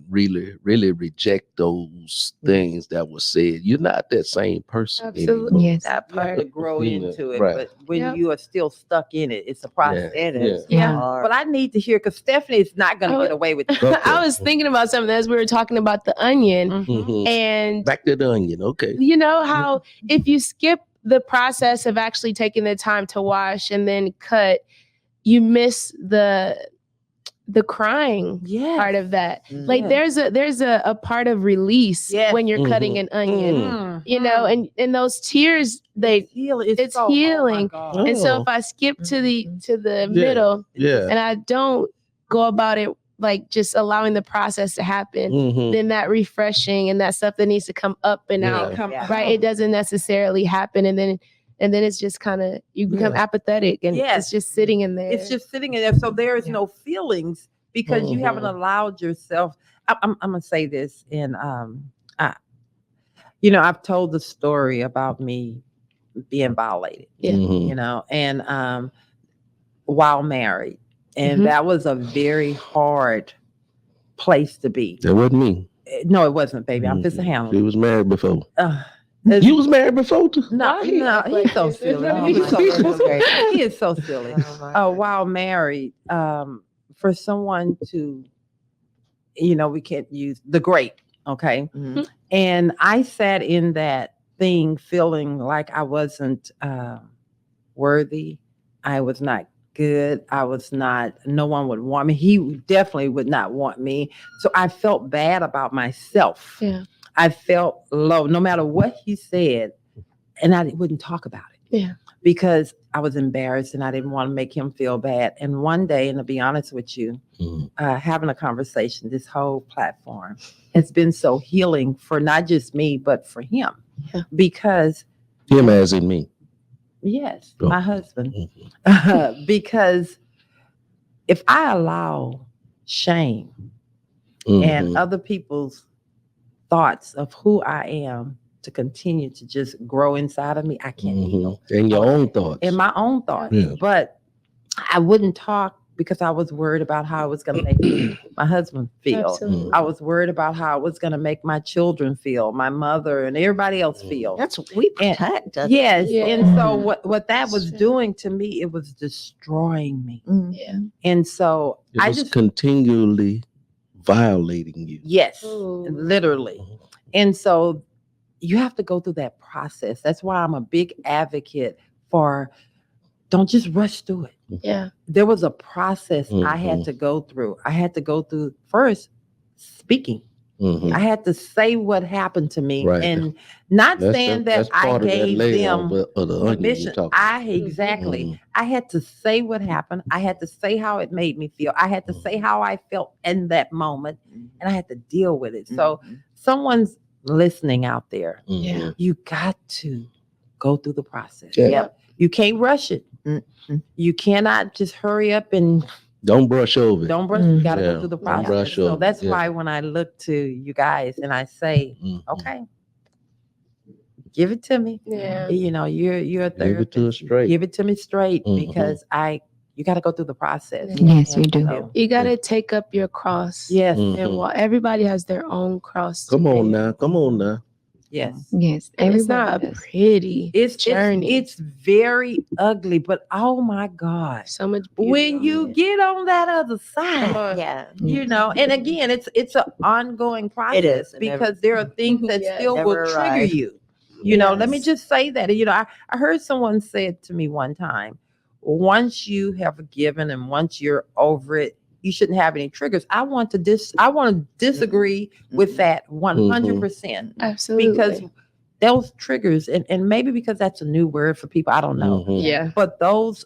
really reject those things that were said. You're not that same person. Absolutely. Anymore. Yes. That part to grow into it, right. but when you are still stuck in it, it's a process. It is. But I need to hear, because Stephanie is not going to get away with it. Okay. I was thinking about something as we were talking about the onion, and Back to the onion. Okay. you know how if you skip the process of actually taking the time to wash and then cut, you miss the crying part of that. Like there's a part of release when you're cutting an onion, and those tears, it's healing. And so if I skip to the middle and I don't go about it like just allowing the process to happen, then that refreshing and that stuff that needs to come up and out, right? It doesn't necessarily happen. And then it's just kind of, you become apathetic and it's just sitting in there. It's just sitting in there. So there is no feelings because you haven't allowed yourself. I'm going to say this. And, I've told the story about me being violated, and while married. And that was a very hard place to be. That wasn't me. No, it wasn't, baby. I'm just a handler. She was married before. You was married before too? No, he's so silly. He is so silly. While married, for someone to, we can't use the great, okay? And I sat in that thing feeling like I wasn't worthy. I was not good. No one would want me. He definitely would not want me. So I felt bad about myself. Yeah. I felt low, no matter what he said, and I wouldn't talk about it. Yeah. Because I was embarrassed and I didn't want to make him feel bad. And one day, and to be honest with you, having a conversation, this whole platform has been so healing for not just me, but for him. Yeah. Because him as in me. Yes, my husband. Because if I allow shame and other people's thoughts of who I am to continue to just grow inside of me, I can't heal. And your own thoughts. And my own thoughts. Yeah. But I wouldn't talk because I was worried about how I was going to make my husband feel. Absolutely. I was worried about how I was going to make my children feel, my mother and everybody else feel. We protect. Yes. Yeah. And so what that was doing to me, it was destroying me. Yeah. And so it was continually violating you. Yes, literally. And so you have to go through that process. That's why I'm a big advocate for don't just rush through it. Yeah. There was I had to go through. I had to go through first speaking. I had to say what happened to me and not saying that I gave them permission. Exactly. I had to say what happened. I had to say how it made me feel. I had to say how I felt in that moment, and I had to deal with it. So someone's listening out there. You got to go through the process. Yeah. You can't rush it. You cannot just hurry up and don't brush over. Don't brush. You got to go through the Don't process. brush So over. that's why when I look to you guys and I say, okay, give it to me. Yeah. You know, you're a therapist. Give it to us straight. Give it to me straight because you got to go through the process. Yes, you do. So, You got to take up your cross. yes. And everybody has their own cross. Come on now. Yes. Yes. And it's not Everybody a does. pretty journey. It's very ugly, but oh my God. So much beauty When on you it. get on that other side, Yeah. you know, and again, it's an ongoing process It is. It because there are things that Yeah. still Never will trigger arrive. you. You know, let me Yes. just say that. You know, I heard someone say it to me one time. Once you have forgiven and once you're over it, you shouldn't have any triggers. I want to disagree with that 100%. Absolutely. Because those triggers, and maybe because that's a new word for people, I don't know. Yeah. But those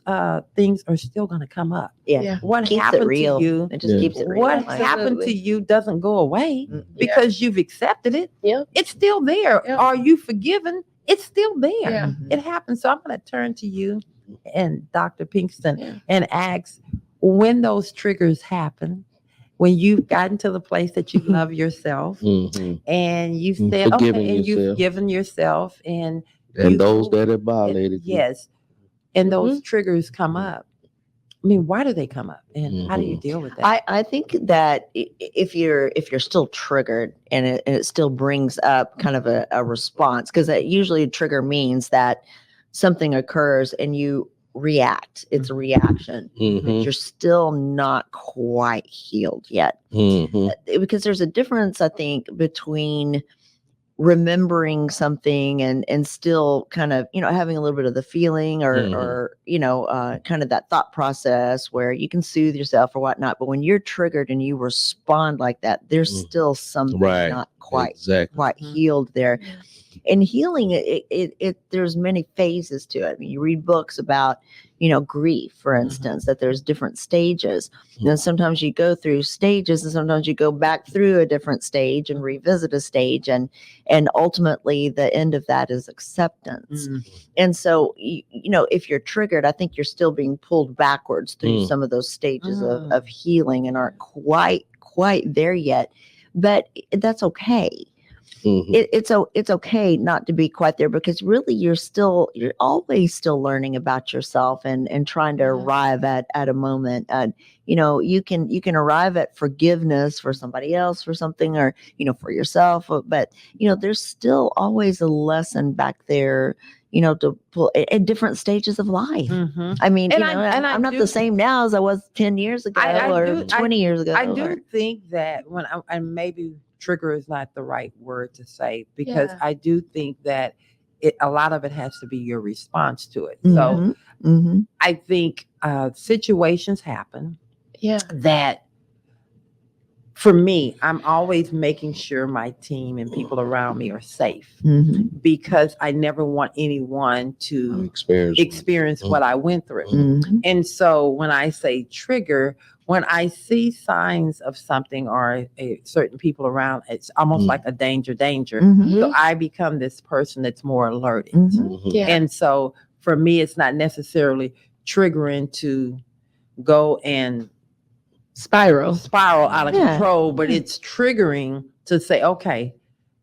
things are still going to come up. Yeah. What Keeps happened it real. to you? It just keeps it real. What Like, happened to Absolutely. you doesn't go away because you've accepted it. Yep. It's still there. Yep. Are you forgiven? It's still there. Yeah. It happens. So I'm going to turn to you and Dr. Pinkston Yeah. and ask when those triggers happen, when you've gotten to the place that you love yourself and you said, Forgiving okay, and you've yourself. given yourself and those that have violated you. yes. And those triggers come up. I mean, why do they come up? And how do you deal with that? I think that if you're still triggered and it still brings up kind of a response, because usually a trigger means that something occurs and you react. It's a reaction. But you're still not quite healed yet. Because there's a difference, I think, between remembering something and still kind of, having a little bit of the feeling or kind of that thought process where you can soothe yourself or whatnot. But when you're triggered and you respond like that, there's still something not quite healed there. And healing, it there's many phases to it. I mean, you read books about, grief, for instance, that there's different stages. And sometimes you go through stages and sometimes you go back through a different stage and revisit a stage. And ultimately the end of that is acceptance. And so, if you're triggered, I think you're still being pulled backwards through some of those stages of healing and aren't quite there yet. But that's okay. It's okay not to be quite there because really you're always still learning about yourself and trying to arrive at a moment. You can arrive at forgiveness for somebody else for something or for yourself, but there's still always a lesson back there to pull at different stages of life. I mean, I'm not the same now as I was 10 years ago or 20 years ago. I do think that and maybe trigger is not the right word to say because I do think that a lot of it has to be your response to it. So I think situations happen that for me, I'm always making sure my team and people around me are safe because I never want anyone to experience what I went through. And so when I say trigger, when I see signs of something or certain people around, it's almost like a danger. So I become this person that's more alerted. And so for me, it's not necessarily triggering to go and spiral out of control, but it's triggering to say, okay,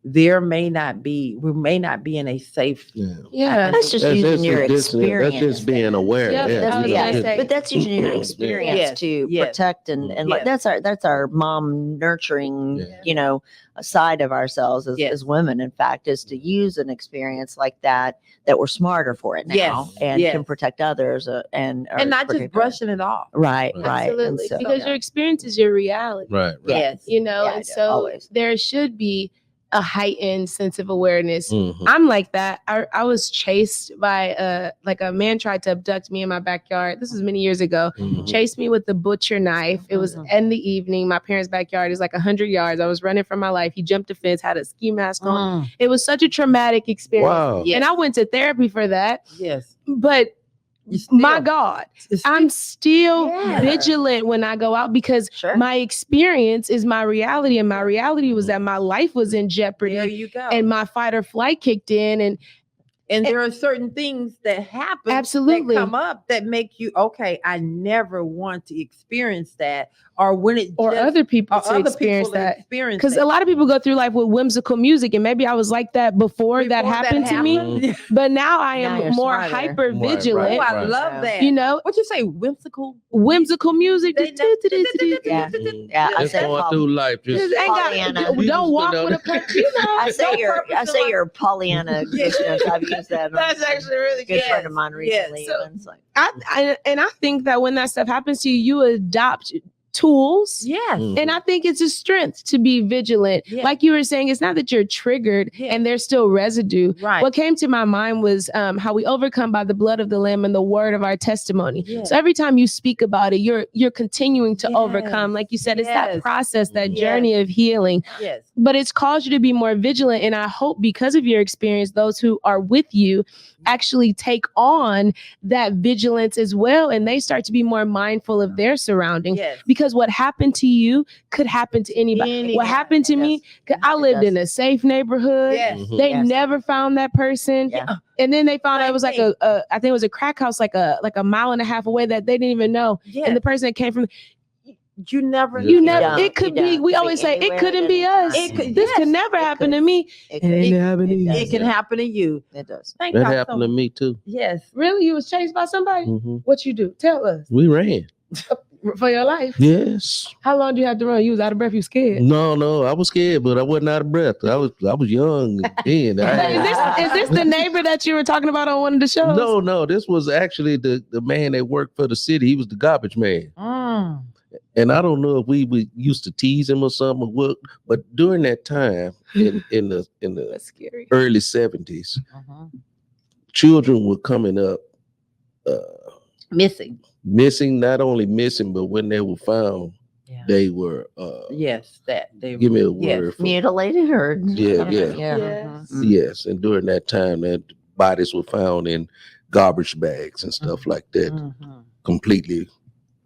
we may not be in a safe. That's just using your experience. That's just being aware. But that's using your experience to protect and like that's our mom nurturing, side of ourselves as women. In fact, is to use an experience like that we're smarter for it now and can protect others and not just brushing it off. Right. Absolutely. So, because your experience is your reality. Right. Yes. And so always. There should be a heightened sense of awareness. I'm like that. I was chased by a man tried to abduct me in my backyard. This was many years ago. Chased me with a butcher knife. It was in the evening. My parents' backyard is like 100 yards. I was running for my life. He jumped a fence, had a ski mask on. It was such a traumatic experience. Wow. And I went to therapy for that. Yes. But my God, I'm still vigilant when I go out because my experience is my reality. And my reality was that my life was in jeopardy. There you go. And my fight or flight kicked in. And there are certain things that happen, Absolutely. that come up that make you, okay, I never want to experience that, or when it or just, other people or to other experience people to that. experience Because that. a lot of people go through life with whimsical music, and maybe I was like that before that happened to me. But now I Now am you're more smarter. hyper Right, vigilant. Oh, I Right. love that. You know, What you say, whimsical? whimsical music. They- Yeah. Yeah, I Just said going through life. Just Ain't got- Pollyanna. don't walk with a purpose. You know, I say don't your purpose I say in your Pollyanna Christmas. I've used that. That's actually really good good. friend of mine Yes. recently. So- Even. It's like, I think that when that stuff happens to you, you adopt tools. Yes. And I think it's a strength to be vigilant. Yeah. Like you were saying, it's not that you're triggered Yeah. and there's still residue. Right. What came to my mind was how we overcome by the blood of the Lamb and the word of our testimony. Yes. So every time you speak about it, you're continuing to Yes. overcome. Like you said, it's that Yes. process, that Yes. journey of healing. Yes. But it's caused you to be more vigilant. And I hope because of your experience, those who are with you actually take on that vigilance as well. And they start to be more mindful of their surroundings. Yes. Because what happened to you could happen to anybody. What happened to me, 'cause I lived in a safe neighborhood. Yes. They Yes. never found that person. Yeah. And then they found out it was like Same a I think it was a crack house like a mile and a half away that they didn't even know. Yes. And the person that came from You never You you know. never don't. it could You be don't. we Could always be say it anywhere couldn't at be any us. time. It could- This could yes, never it happen could. to me. It And it could. happened to you. It can happen to you. It does. Thank That y'all happened so to me too. Yes. Really? You was chased by somebody? hmm What you do? Tell us. We ran. For your life. Yes. How long do you have to run? You was out of breath, you scared. No, I was scared, but I wasn't out of breath. I was young then. Is this the neighbor that you were talking about on one of the shows? No, this was actually the man that worked for the city. He was the garbage man. Mm. And I don't know if we used to tease him or something, or what, but during that time in the That's scary. early 70s, Mhm. children were coming up Missing. not only missing, but when they were found, Yeah. they were Yes. That they. give me a Yes. word for Mutilated or Yeah. Yes. Yes, and during that time, that bodies were found in garbage bags and stuff like that, Mhm. completely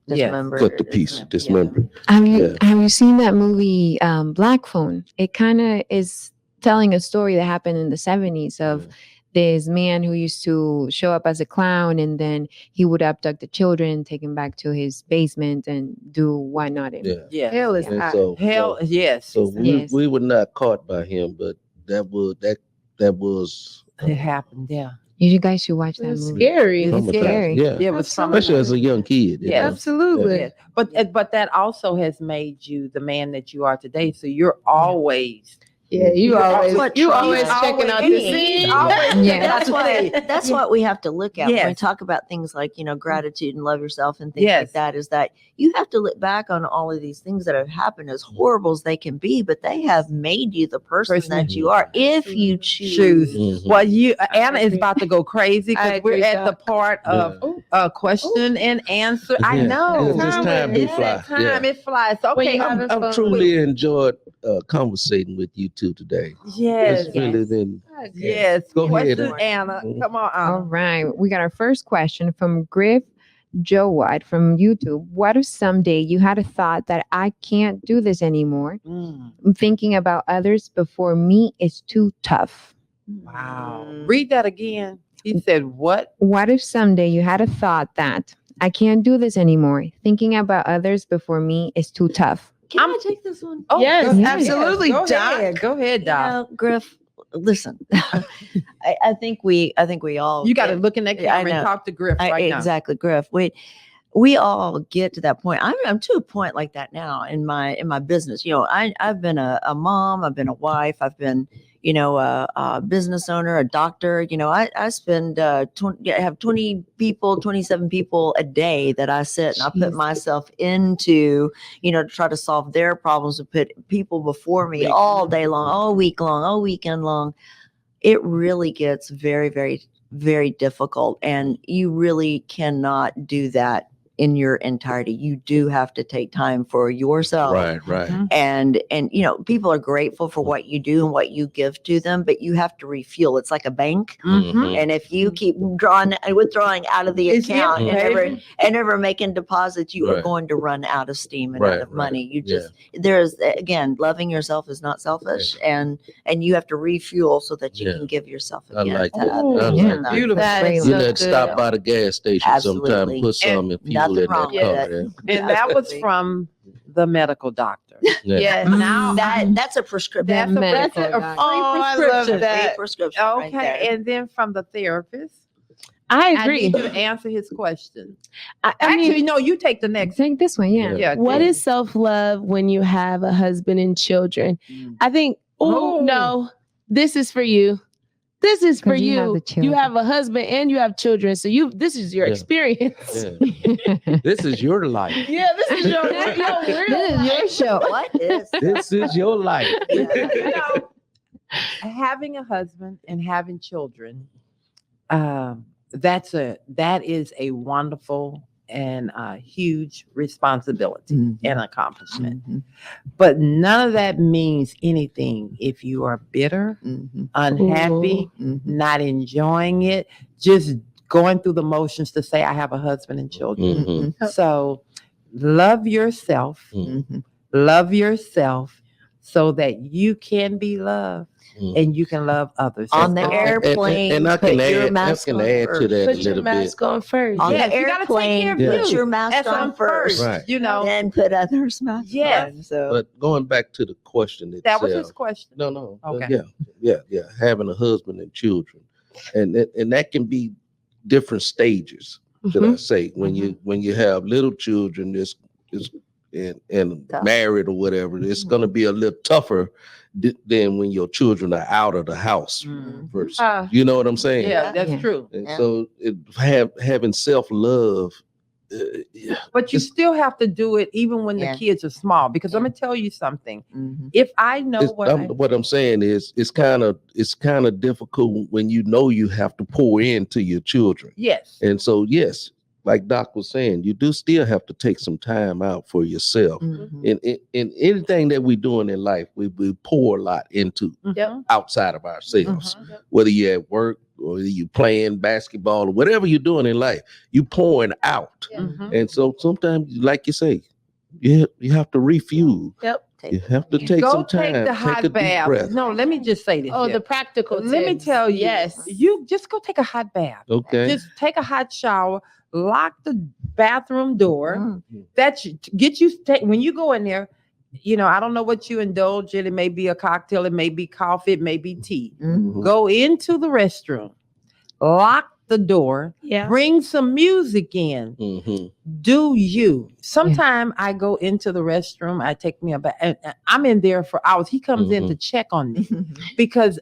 Yes. dismembered. cut to pieces, Yeah. dismembered. Have you Yeah. have you seen that movie Black Phone? It kind of is telling a story that happened in the 70s of this man who used to show up as a clown, and then he would abduct the children, take them back to his basement and do whatnot. Yeah. Yes. Hell is And hot. so Hell. Yes. so Yes. we were not caught by him, but that was It happened. Yeah. You guys should watch that It's movie. scary. It's traumatizing. scary. Yeah, It was Absolutely. especially as a young kid. you Yeah. know? Absolutely. Yes. But that also has made you the man that you are today. So you're always. Yeah, you That's always what you trauma always is. checking out the He's scene. always- Yeah. That's what we have to look at when we Yes. talk about things like, gratitude and love yourself and things Yes. like that, is that you have to look back on all of these things that have happened, as horrible as they can be, but they have made you the person that you are if you choose. Mhm. Well, Anna is agree. about to go crazy I because we're agree, at the Doc. part of question and answer. I Yeah. know. It's just time to It's fly. that time. Yeah. It flies. When Okay. you having I've fun. truly enjoyed conversating with you two today. Yes. It's really been Yes. Go ahead. Question, Anna. Come on, All Anna. right. We got our first question from Griff Jowad from YouTube. What if someday you had a thought that I can't do this anymore? Mm. Thinking about others before me is too tough. Wow. Read that again. He said, what? What if someday you had a thought that I can't do this anymore? Thinking about others before me is too tough. Can I take this one? Oh, Yes, go ahead. absolutely, Go Doc. ahead. Go ahead, Doc. Griff, listen. I think we all You got to get- look in that Yeah, I camera and know. talk to Griff right now. Exactly, Griff. We all get to that point. I'm to a point like that now in my business. I've been a mom, I've been a wife, I've been a business owner, a doctor. I spend I have 27 people a day that I sit and I put myself into to try to solve their problems, and put people before me all day long, all week long, all weekend long. It really gets very, very, very difficult, and you really cannot do that in your entirety. You do have to take time for yourself. Right. And people are grateful for what you do and what you give to them, but you have to refuel. It's like a bank. And if you keep withdrawing out of the account and never making deposits, you are going to run out of steam and out of money. You just there's again, loving yourself is not selfish, and you have to refuel so that you can give yourself again. I like that. Beautiful. Stop by the gas station sometime, put some in people in that car. And that was from the medical doctor. Now that's a prescription. That's a free prescription. that. Free prescription. Okay, right there. and then from the therapist. I I agree. need you to answer his question. I mean, Actually, no, you take the next. Take this one, yeah. Yeah. what is self-love when you have a husband and children? I think, no, this is for you. This is for 'Cause you have you. the You children. have a husband and you have children. So this is your experience. This is your life. Yeah, this is your real This is your show. What is This is your life. You know, having a husband and having children, that is a wonderful and huge responsibility and accomplishment. But none of that means anything if you are bitter, unhappy, not enjoying it, just going through the motions to say I have a husband and children. So love yourself. Love yourself so that you can be loved and you can love others. on the airplane? And I can put your add, mask on to first. that a Put your little bit. mask on first. On Yes, the you gotta take airplane, care of put you. your mask That's on first. Right. You know, Then put others' masks Yes. on. So But going back to the question itself. that was his question. No. Okay. Yeah. Having a husband and children, and that can be different stages. Should I say when you have little children, and Tough. married or whatever, it's going to be a little tougher than when your children are out of the house. Versus, you know what I'm saying? Yeah, that's Yeah. true. And Yeah. so having self-love. But you still have to do it even when Yeah. the kids are small. Because I'm gonna tell you something. If I know what I'm saying is it's kind of difficult when you know you have to pour into your children. yes, And so, yes, like Doc was saying, you do still have to take some time out for yourself. In anything that we're doing in life, we pour a lot into outside of ourselves. Whether you're at work or you playing basketball or whatever you're doing in life, you pouring out. And so sometimes, like you say, you have to refuel. You have to take go some time. take the a hot deep bath. breath. No, let me just say this. Oh, here. the practical Let me tips. tell you. Yes. You just go take a hot bath. Okay. Just take a hot shower. Lock the bathroom door. When you go in there. I don't know what you indulge in. It may be a cocktail. It may be coffee. It may be tea. Go into the restroom. Lock the door. Yeah. Bring some music in. Do you? Sometime I go into the restroom. I take me a bath. And I'm in there for hours. He comes in to check on me because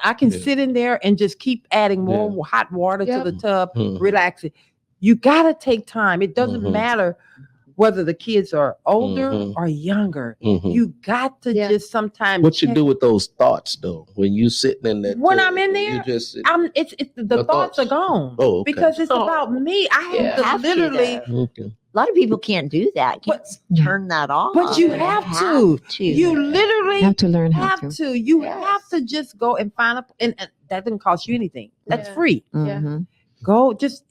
I can sit in there and just keep adding more hot water to the tub, relaxing. You got to take time. It doesn't matter whether the kids are older or younger. You got to just sometimes. What you do with those thoughts though when you sitting in that? When tub, I'm in you there, just the thoughts are gone. Oh, okay. Because it's about me. I have to literally. Okay. a lot of people can't do that. Can't turn that off. But you have to. You literally have to learn how have to. You have to just go and find and that didn't cost you anything. That's free. Go just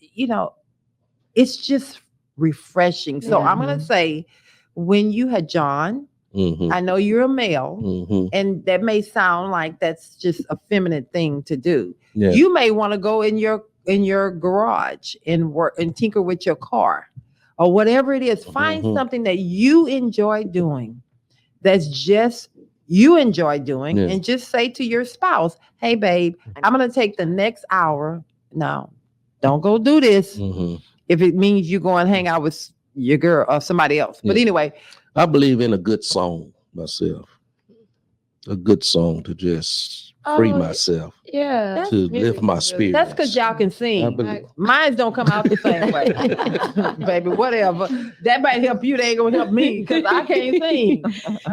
it's just refreshing. So I'm gonna say, when you had John, I know you're a male, and that may sound like that's just a feminine thing to do. Yeah. You may want to go in your garage and work and tinker with your car or whatever it is. Find something that you enjoy doing. That's just you enjoy doing, and just say to your spouse, "Hey, babe, I'm gonna take the next hour. No, don't go do this." If it means you go and hang out with your girl or somebody else. But anyway. I believe in a good song myself. A good song to just free myself. Yeah. To lift my spirit. That's because y'all can sing. Mine don't come out the same way. Baby, whatever. That might help you. They ain't going to help me because I can't sing.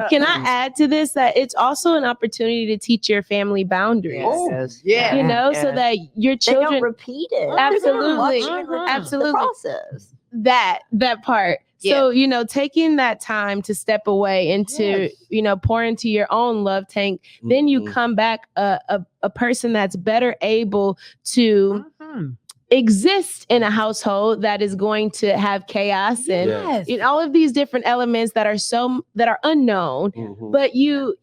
Can I add to this that it's also an opportunity to teach your family boundaries? Yeah. So that your They children don't repeat it. Absolutely. Watch it, Absolutely. The process. that part. So, taking that time to step away into, pour into your own love tank, then you come back a person that's better able to exist in a household that is going to have chaos and all of these different elements that are unknown. But you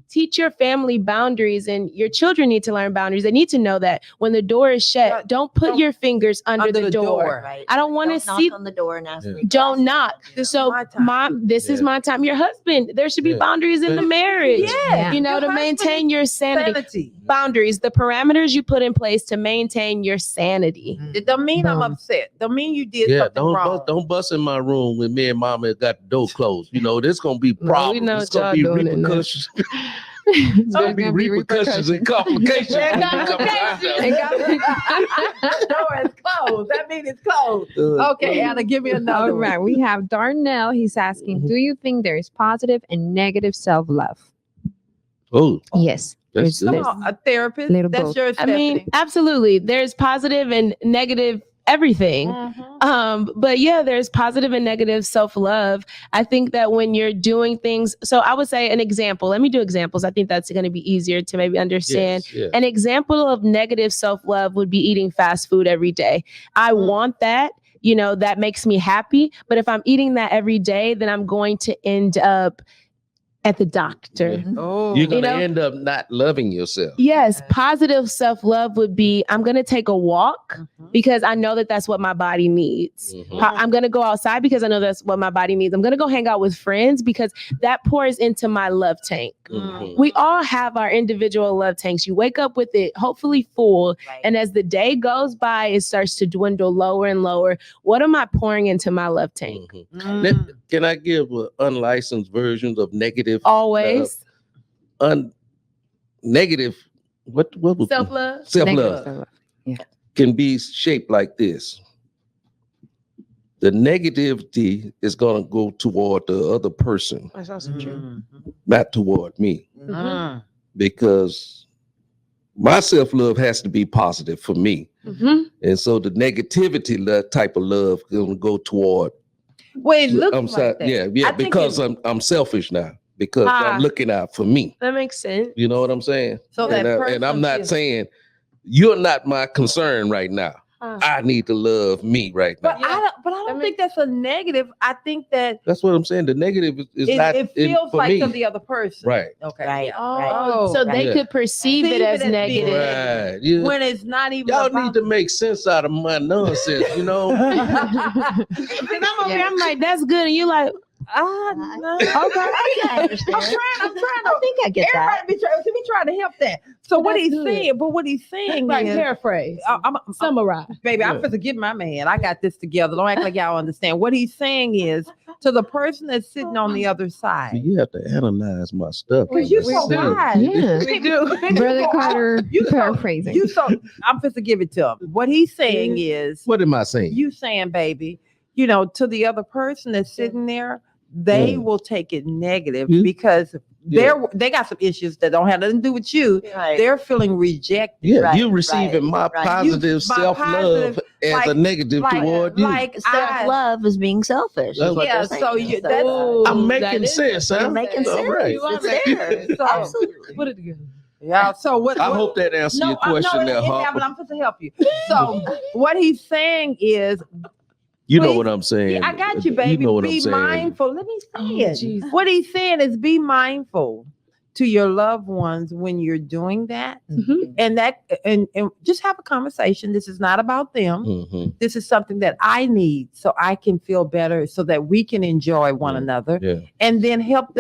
teach your family boundaries, and your children need to learn boundaries. They need to know that when the door is shut, don't put your fingers under the door. Right. I don't want to see on the door and ask me. Don't knock. So, Mom, this is my time. Your husband, there should be boundaries in the marriage. To maintain your sanity. Boundaries, the parameters you put in place to maintain your sanity. It don't mean I'm upset. Don't mean you did something wrong. Don't bust in my room when me and Mama got the door closed. This gonna be problems. It's gonna be repercussions. It's gonna be repercussions and complications. The door is closed. That means it's closed. Okay, Anna, give me another. All right, we have Darnell. He's asking, do you think there is positive and negative self-love? Oh, yes. That's good. A therapist. Little That's both. yours. I mean, absolutely. There's positive and negative everything. But there's positive and negative self-love. I think that when you're doing things, so I would say an example. Let me do examples. I think that's going to be easier to maybe understand. An example of negative self-love would be eating fast food every day. I want that. That makes me happy. But if I'm eating that every day, then I'm going to end up at the doctor. You're going to end up not loving yourself. Yes. Positive self-love would be, I'm going to take a walk because I know that that's what my body needs. I'm going to go outside because I know that's what my body needs. I'm going to go hang out with friends because that pours into my love tank. We all have our individual love tanks. You wake up with it hopefully full. Right. And as the day goes by, it starts to dwindle lower and lower. What am I pouring into my love tank? Can I give unlicensed versions of negative? Always. Negative. What was self-love? Self-love. Can be shaped like this. The negativity is going to go toward the other person. That's also true. Not toward me. Because my self-love has to be positive for me. And so the negativity type of love is going to go toward. Well, it looks like that. Because I'm selfish now. Because I'm looking out for me. That makes sense. You know what I'm saying? So and I'm not saying you're not my concern right now. I need to love me right now. But I don't think that's a negative. I think that's what I'm saying. The negative is not. It feels like me. to the other person. Right. Okay. Right. So they could perceive it as negative. Right. Yeah. When it's not even. Y'all need to make sense out of my nonsense, And I'm like, that's good. And you like, no. Okay. I understand. I'm trying. I think I get that. Be trying to help that. So what he's saying, right, is paraphrase. Summarize. Baby, I'm supposed to get my man. I got this together. Don't act like y'all understand. What he's saying is to the person that's sitting on the other side. You have to analyze my stuff. Because you so wise. Yeah. We do. Brother Carter, paraphrasing. I'm supposed to give it to him. What he's saying is. What am I saying? You saying, baby, to the other person that's sitting there, they will take it negative because they got some issues that don't have nothing to do with you. Right. They're feeling rejected. Yeah, you receiving my positive self-love as a negative toward you. Like self-love is being selfish. That's what yeah, so I'm making sense, huh? You're making sense. Right. It's there. So, absolutely. Put it together. Yeah. So what? I hope that answers your question there, Harper. But I'm supposed to help you. So what he's saying is. You know what I'm saying. Yeah, I got you, baby. You know what be I'm saying. mindful. Let me say it. What he's saying is be mindful to your loved ones when you're doing that. And just have a conversation. This is not about them. This is something that I need so I can feel better so that we can enjoy one another and then help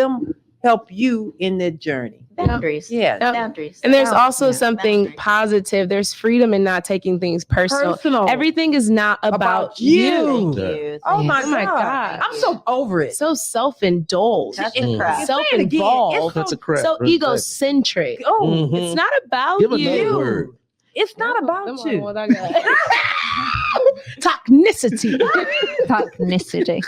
you in their journey. Boundaries. Yeah. Boundaries. And there's also something positive. There's freedom in not taking things personal. Everything is not about you. Oh my God. I'm so over it. So self-indulged. That's a crap. Self-involved. That's a crap. So egocentric. Oh, it's not about Give you. another word. It's not about you. Toxicity. Toxicity.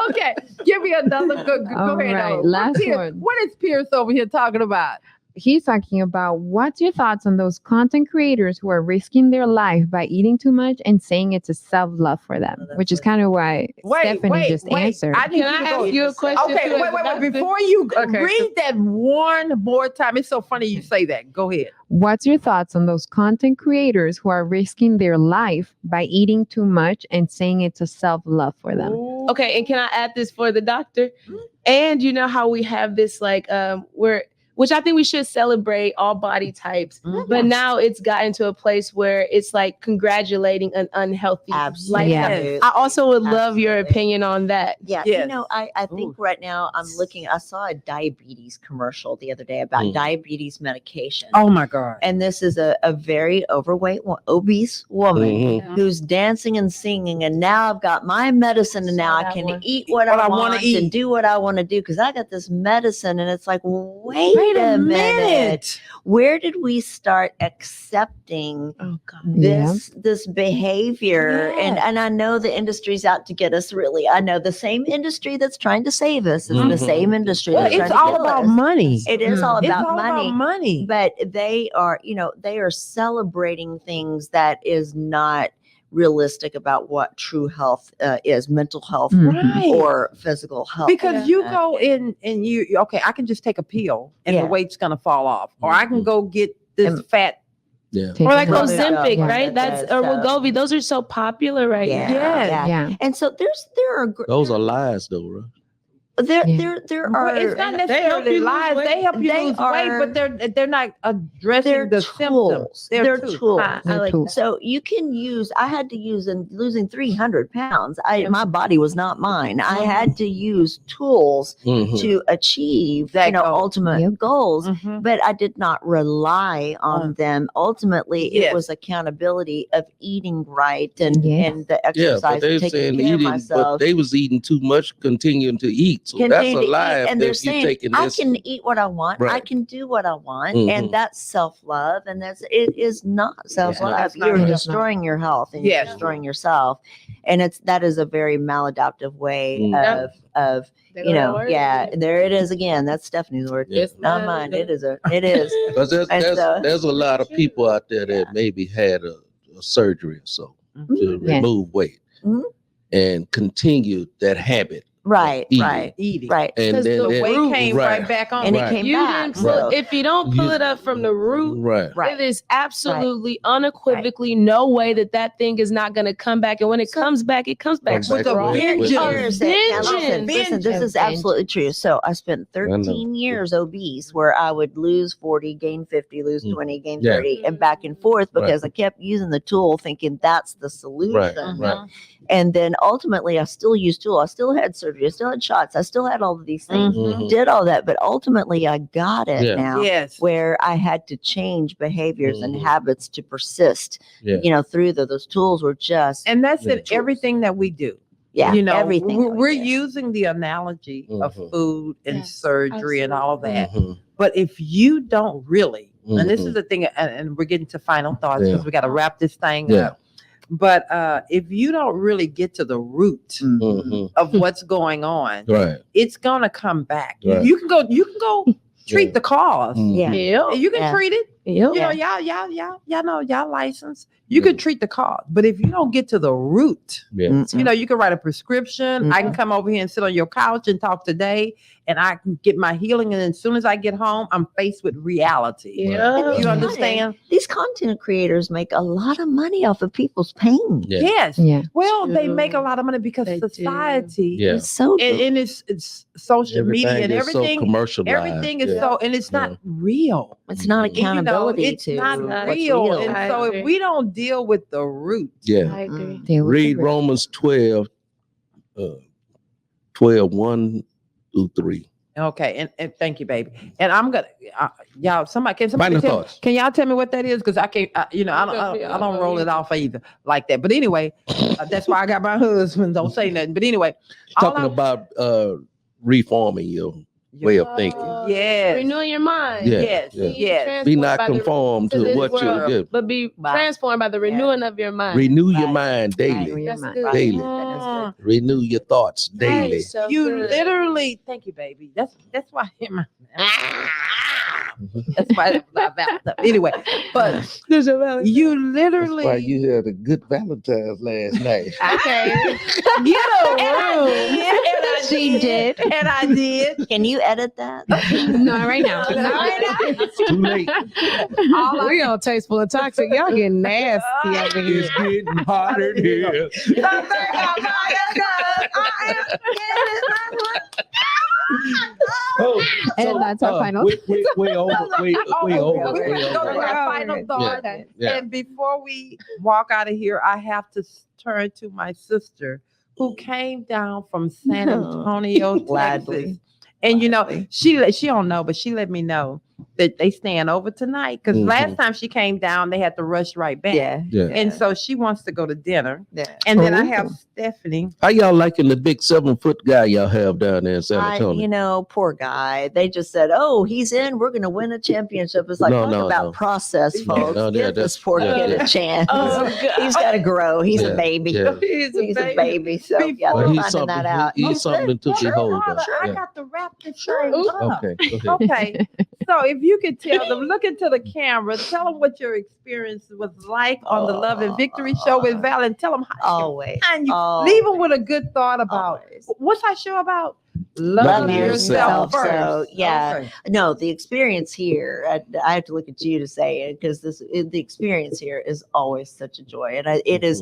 Okay, give me another. Go All ahead. right, Last one. What is Pierce over here talking about? he's talking about what's your thoughts on those content creators who are risking their life by eating too much and saying it's a self-love for them, which is kind of why Stephanie just answered. Can I ask you a question? Okay, wait. Before you read that one more time, it's so funny you say that. Go ahead. What's your thoughts on those content creators who are risking their life by eating too much and saying it's a self-love for them? Ooh. Okay, and can I add this for the doctor? And you know how we have this like which I think we should celebrate all body types, but now it's gotten to a place where it's like congratulating an unhealthy lifestyle. Yes. I also would love your opinion on that. Yeah, Yes. you know, I think right now I saw a diabetes commercial the other day about diabetes medication. Oh my God. And this is a very overweight, obese woman who's dancing and singing. And now I've got my medicine and now I can eat what I want to eat and do what I want to do because I got this medicine. And it's like, wait a minute. Where did we start accepting this behavior? Yes. And I know the industry's out to get us really. I know the same industry that's trying to save us is the same industry that's trying it's to all kill about us. money. It is all It's about all money. about money. But they are celebrating things that is not realistic about what true health is, mental health Right. or physical health. Because you go in and I can just take a pill and the weight's gonna fall off. Or I can go get this fat. Yeah. Or like Well, Ozempic, yeah. right? That's or Wegovy. Those are so popular right now. Yeah. And so Those are lies, though, right? there are It's not necessarily lies. They help you lose weight, but they're not addressing the symptoms. They're tools. They're tools. So you can use. I had to use in losing 300 pounds. My body was not mine. I had to use tools to achieve ultimate goals, but I did not rely on them. Ultimately, it was accountability of eating right and the exercise, but they taking saying care of eating, myself. but they was eating too much, continuing to eat. So that's a lie. And they're saying, I can eat what I want. Right. I can do what I want. And that's self-love. And it is not self-love. You're destroying your health and you're destroying yourself. And that is a very maladaptive way of there it is again. That's Stephanie's word. Yeah. It's not mine. It is. Because there's a lot of people out there that maybe had a surgery or so to remove weight and continue that habit. Right, eating. Right. And then the weight came right back on. And it came back. If you don't pull it up from the root, it is absolutely unequivocally no way that thing is not going to come back. And when it comes back, it comes back with a vengeance. Listen, this is absolutely true. So I spent 13 years obese where I would lose 40, gain 50, lose 20, gain 30, and back and forth because I kept using the tool thinking that's the solution. Right. And then ultimately I still used tool. I still had surgery. I still had shots. I still had all of these things, did all that. But ultimately I got it now where I had to change behaviors and habits to persist, through those tools were just. And that's in everything that we do. Yeah. Everything. We're using the analogy of food and surgery and all of that. But if you don't really, and this is the thing, and we're getting to final thoughts because we got to wrap this thing up. But if you don't really get to the root of what's going on, it's gonna come back. You can go treat the cause. You can treat it. You know, y'all know y'all license. You can treat the cause, but if you don't get to the root, you can write a prescription. I can come over here and sit on your couch and talk today, and I can get my healing. And as soon as I get home, I'm faced with reality. You understand? These content creators make a lot of money off of people's pain. Yes. Well, they make a lot of money because society is so, and it's social media and everything. So commercialized. Everything is so, and it's not real. It's not accountability. It's not real. And so if we don't deal with the root, I agree. Read Romans 12, 1 through 3. Okay, and thank you, baby. And I'm gonna y'all. Somebody can y'all tell me what that is? Because I can't. I don't roll it off either like that. But anyway, that's why I got my husband. Don't say nothing. But anyway, talking about reforming your way of thinking. Renewing your mind. Yes. Be not conformed to what you do, but be transformed by the renewing of your mind. Renew your mind daily. Daily. Renew your thoughts daily. You literally, thank you, baby. That's why That's why it's not Valentine's. Anyway, but you literally That's why you had a good Valentine's last night. Okay. get a room. She did. And I did. Can you edit that? Not right now. Too late. We on Tasteful and Toxic. Y'all getting nasty over here. It's getting hotter here. Oh, And that's our final. we over. We over. We're We gonna go to over. our final thought. Yeah. And before we walk out of here, I have to turn to my sister who came down from San Antonio, Texas. Gladly. And she don't know, but she let me know that they staying over tonight. Because last time she came down, they had to rush right back. Yeah. Yeah. And so she wants to go to dinner. Yeah. And then I have Stephanie. How y'all liking the big 7-foot guy y'all have down there in San Antonio? Poor guy. They just said, "Oh, he's in. We're going to win a championship." It's like, talk about process, folks. Give this poor kid a chance. He's got to grow. He's a baby. Yeah. He's a baby. So yeah, Well, we're he's finding something. that out. He's something to behold. I got to wrap this thing up. Okay. Go ahead. Okay. So if you could tell them, look into the camera, tell them what your experience was like on the Love and Victory show with Val, and tell them how Always. leave them with a good thought about what's our show about? Love yourself. So first. yeah, Okay. no, the experience here, I have to look at you to say it, because the experience here is always such a joy, and it is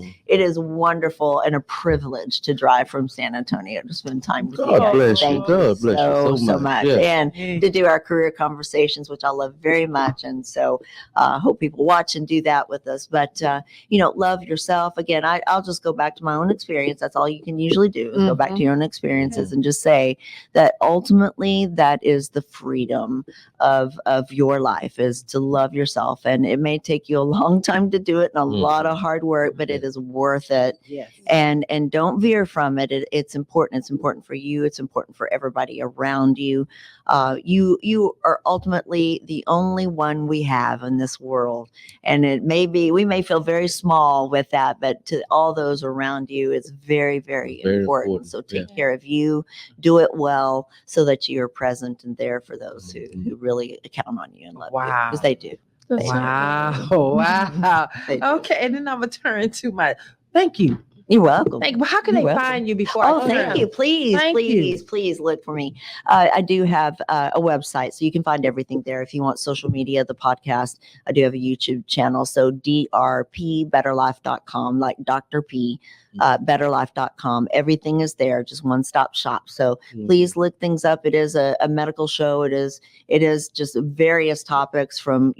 wonderful and a privilege to drive from San Antonio to spend time with you. God bless you. Thank God bless you so much. Yeah. And to do our career conversations, which I love very much, and so hope people watch and do that with us. But love yourself. Again, I'll just go back to my own experience. That's all you can usually do is go back to your own experiences and just say that ultimately that is the freedom of your life, is to love yourself. And it may take you a long time to do it and a lot of hard work, but it is worth it. Yes. And don't veer from it. It's important. It's important for you. It's important for everybody around you. You are ultimately the only one we have in this world. And we may feel very small with that, but to all those around you, it's very, very, important. So take care of you, do it well, so that you're present and there for those who really count on you and love you, because they do. Wow. They do. Okay. And then I'm going to turn to thank you. You're welcome. How can they find you before I thank you. Please look for me. I do have a website, so you can find everything there. If you want social media, the podcast, I do have a YouTube channel. So drpbetterlife.com, like Dr. P, betterlife.com. Everything is there, just one-stop shop. So please look things up. It is a medical show. It is just various topics from,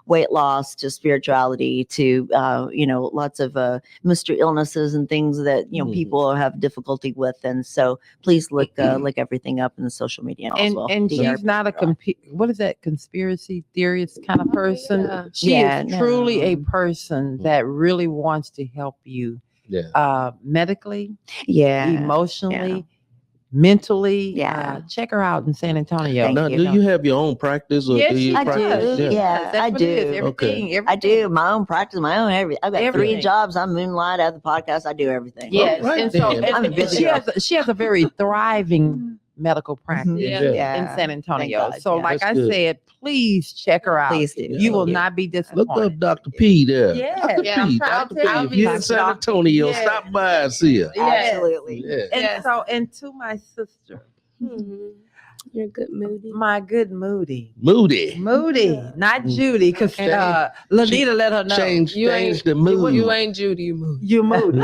weight loss to spirituality to, lots of mystery illnesses and things that, people have difficulty with. And so please look everything up in the social media. And she's not what is that, conspiracy theorist kind of person? Yeah. She is truly a person that really wants to help you. Yeah. Medically, Yeah. emotionally, mentally. Yeah. Check her out in San Antonio. Thank Now, you. do you have your own practice, or Yes, do you I do. practice? Yeah, That's I what it is. do. Everything. I do my own practice, my own everything. I've got Everything. 3 jobs. I moonlight at the podcast. I do everything. Yes. All right, And so then. I'm a busy girl. she has a very thriving medical practice Yeah. in San Antonio. Thank God, So yeah. like That's I good. said, please check her out. Please do. You will Yeah. not be Look disappointed. up Dr. P there. Yes. Dr. Yeah, P. I'm Dr. proud P. to If you're in be San Dr. Antonio, Yes. stop by and see her. Yes. Absolutely. Yeah. And Yes. so, and to my sister, You're good, Moody. my good Moody, Moody. not Judy, because Lanita let her know. Change the mood. You ain't Judy, you move. You Moody.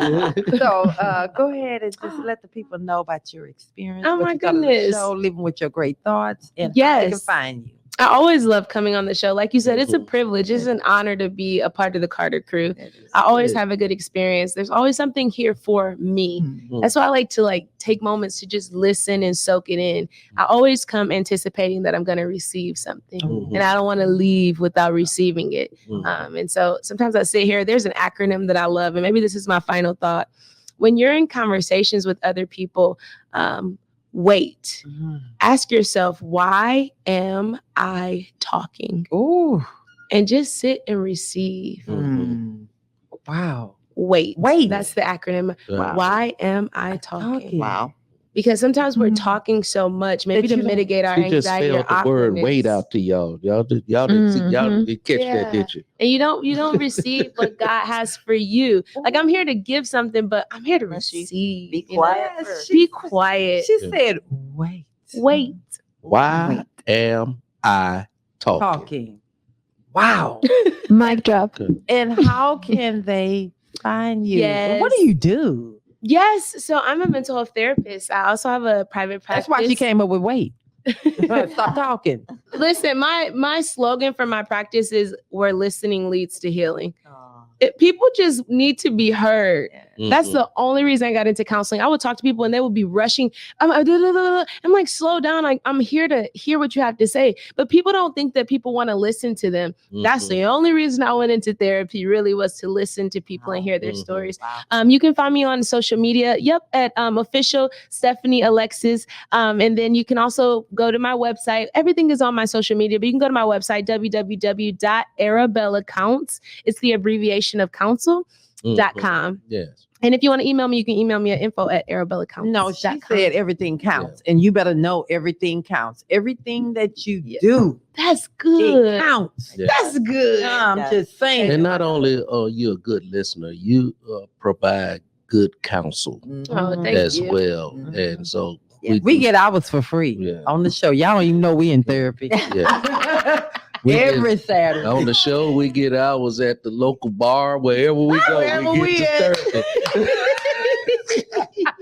So go ahead and just let the people know about your experience. Oh, what my you thought of the goodness. show, living with your great thoughts, and how they Yes. can find you. I always love coming on the show. Like you said, it's a privilege. It's an honor to be a part of the Carter crew. I always have a good experience. There's always something here for me. That's why I like to take moments to just listen and soak it in. I always come anticipating that I'm going to receive something, and I don't want to leave without receiving it. And so sometimes I sit here. There's an acronym that I love, and maybe this is my final thought. When you're in conversations with other people, wait. Ask yourself, why am I talking? Ooh, And just sit and receive. wow. Wait. Wait. That's the acronym. Wow. Why am I talking? Wow. because sometimes we're talking so much, maybe to mitigate our She just anxiety or spelled the word awkwardness. wait out to y'all. Y'all didn't catch that, did you? And you don't receive what God has for you. Like, I'm here to give something, but I'm here to receive. Be quiet. Be quiet. She said, wait. Why am I talking? Wow. Mic drop. And how can they find you? Yes. What do you do? Yes. So I'm a mental health therapist. I also have a private practice. That's why she came up with wait. Stop talking. Listen, my slogan for my practice is where listening leads to healing. Oh, People just need to be heard. yeah. That's the only reason I got into counseling. I would talk to people and they would be rushing. I'm like, slow down. I'm here to hear what you have to say. But people don't think that people want to listen to them. That's the only reason I went into therapy, really, was to listen to people and hear their stories. Wow. You can find me on social media. At official Stephanie Alexis. And then you can also go to my website. Everything is on my social media, but you can go to my website, www.arabellacounts. It's the abbreviation of counsel.com. Yes. And if you want to email me, you can email me at info@arabellacounts.com. No, she said everything counts. And you better know everything counts. Everything that you do, That's good. it counts. Yeah. That's good. I'm just saying. And not only are you a good listener, you provide good counsel Oh, thank as you. well. Mhm. And so We get ours for free on the show. Y'all don't even know we in therapy. Every Saturday. On the show, we get ours at the local bar. Wherever we go, we get to therapy.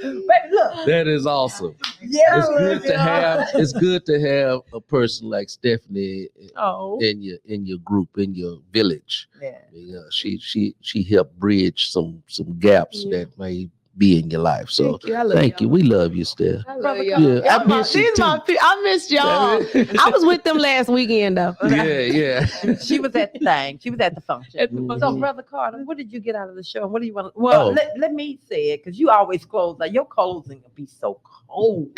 But look, That is awesome. yeah, It's good to have a person like Stephanie Oh. in your group, in your village. Yeah. She helped bridge some gaps that may be in your life. So Thank you. I love thank you. y'all. We love you, Steph. I love y'all. Yeah, I Y'all my- miss you these my too. I missed y'all. I was with them last weekend though. Yeah. She was at the thing. She was at the function. At the function. So, Brother Carter, what did you get out of the show? What do you want? Well, let me say it, because you always close. Like, your closing will be so cold.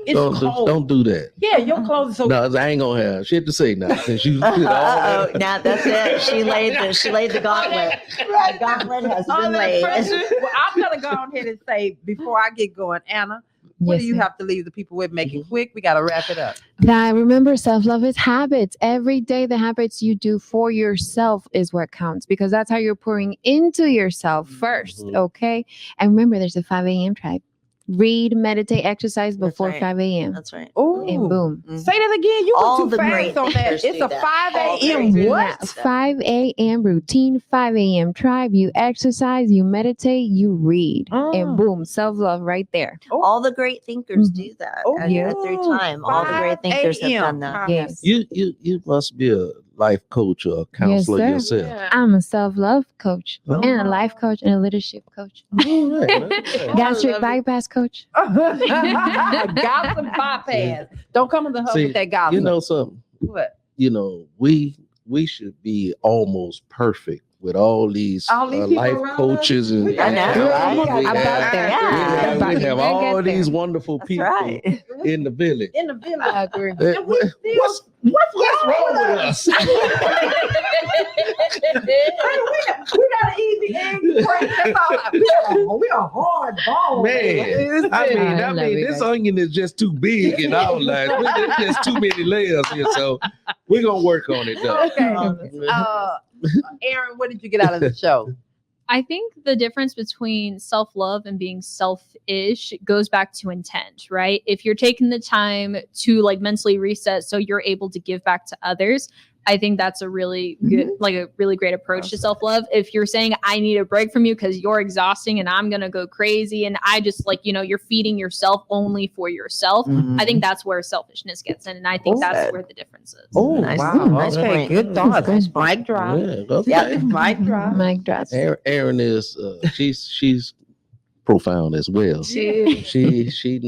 It's cold. Don't do that. Yeah, your clothes are so No, I ain't gonna have shit to say now. Since you did all Uh-oh, that. now that's it. She laid the gauntlet. The gauntlet has all been that laid. pressure. Well, I'm gonna go ahead and say, before I get going, Anna, what do you have to leave the people with? Make it quick. We gotta wrap it up. That remember, self-love is habits. Every day, the habits you do for yourself is what counts, because that's how you're pouring into yourself first. Okay. And remember, there's a 5 a.m. tribe. Read, meditate, exercise before right. 5 a.m. That's right. Oh, And boom. say that again. You All go too the fast great on that. thinkers It's do a that. 5 All a.m. great Yeah, What? 5 a.m. routine, 5 a.m. tribe. You exercise, you meditate, you read. And boom, self-love right there. All the great thinkers do that. Oh, And yeah. through time, all the great 5 thinkers have a.m. done that. Yes. You must be a life coach or a counselor sir. yourself. Yeah. I'm a self-love coach Oh. and a life coach and a leadership coach. All right. Gastric bypass coach. Gossip bypass. Don't come in the hub See, with that gossip. You know something? What? We should be almost perfect with all these people life around coaches us. and We got that, and right? we About have- there. Yeah. we have We'll get all there. these wonderful That's people right. in the village. In the village. I agree. And we still- What's wrong with us? we got an easy egg break. That's all. We are hard ball. Man, I love mean, it, this guys. onion is just too big in our lives. There's just too many layers here, so we're gonna work on it though. Okay. Aaron, what did you get out of the show? I think the difference between self-love and being selfish goes back to intent, right? If you're taking the time to like mentally reset so you're able to give back to others, I think that's a really good, like a really great approach to self-love. If you're saying, I need a break from you because you're exhausting and I'm going to go crazy and I just like, you're feeding yourself only for yourself. I think that's where selfishness gets in. And I think that's where the difference is. Oh, Nice- wow. nice Okay, point. good thought. Good. Mic drop. Yeah, okay. Yeah, mic drop. Mic drop. Aaron is she's profound as well. She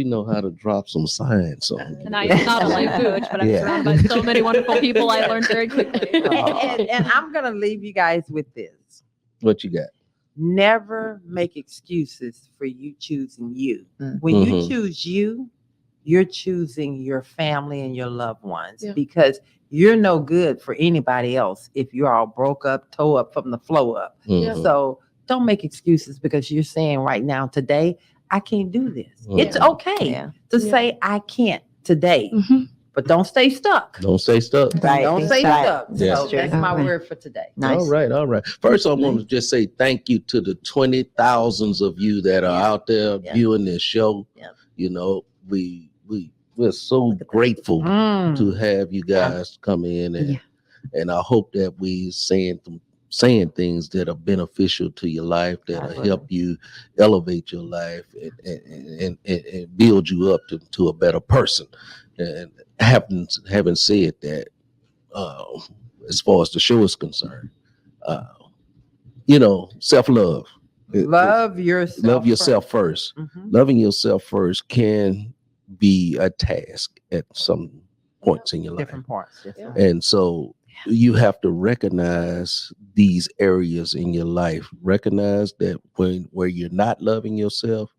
know how to drop some science on you. And I'm not a life coach, but I'm Yeah. surrounded by so many wonderful people. I learned very quickly. And I'm going to leave you guys with this. What you got? Never make excuses for you choosing you. Mm. When you Mhm. choose you, you're choosing your family and your loved ones, Yeah. because you're no good for anybody else if you're all broke up, toe up from the flow up. Mhm. So don't make excuses, because you're saying right now, today, I can't do this. Mm. It's okay to say I can't today, but don't stay stuck. Don't stay stuck. Right. Don't stay Right. stuck. Yeah. So that's my Okay. word for today. Nice. All right. First, I want to just say thank you to the 20,000s of you that are out there viewing this show. Yeah. You know, we're so grateful to have you guys come in, and I hope that we saying things that are beneficial to your life, that'll help you elevate your life and build you up to a better person. And having said that, as far as the show is concerned, self-love. Love yourself. Love yourself first. Loving yourself first can be a task at some points in your life. Different parts. And so you have to recognize these areas in your life. Recognize that where you're not loving yourself,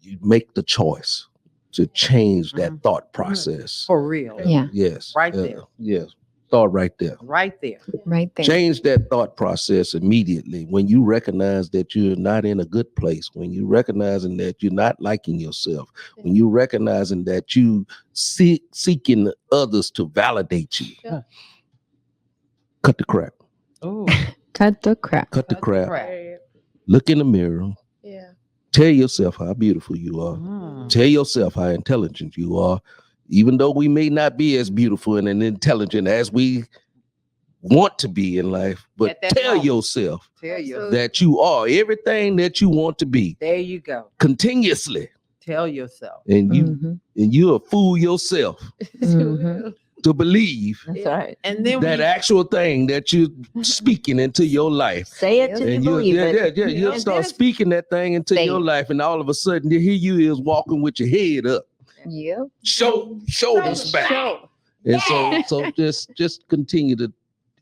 you make the choice to change that thought process. For real. Yeah. Yes. Right there. Yes. Start right there. Right there. Right there. Change that thought process immediately when you recognize that you're not in a good place, when you recognizing that you're not liking yourself, when you recognizing that you seeking others to validate you. Yeah. Cut the crap. Ooh. Cut the crap. Cut the crap. Right. Look in the mirror. Yeah. Tell yourself how beautiful you are. Tell yourself how intelligent you are. Even though we may not be as beautiful and intelligent as we want to be in life, but tell yourself that you are everything that you want to be. There you go. Continuously. Tell yourself. And you'll fool yourself to believe That's right. And then that actual thing that you're speaking into your life. Say it till you believe it. You'll start speaking that thing into your life, and all of a sudden, here you is walking with your head up. Yep. Shoulders back. And so just continue to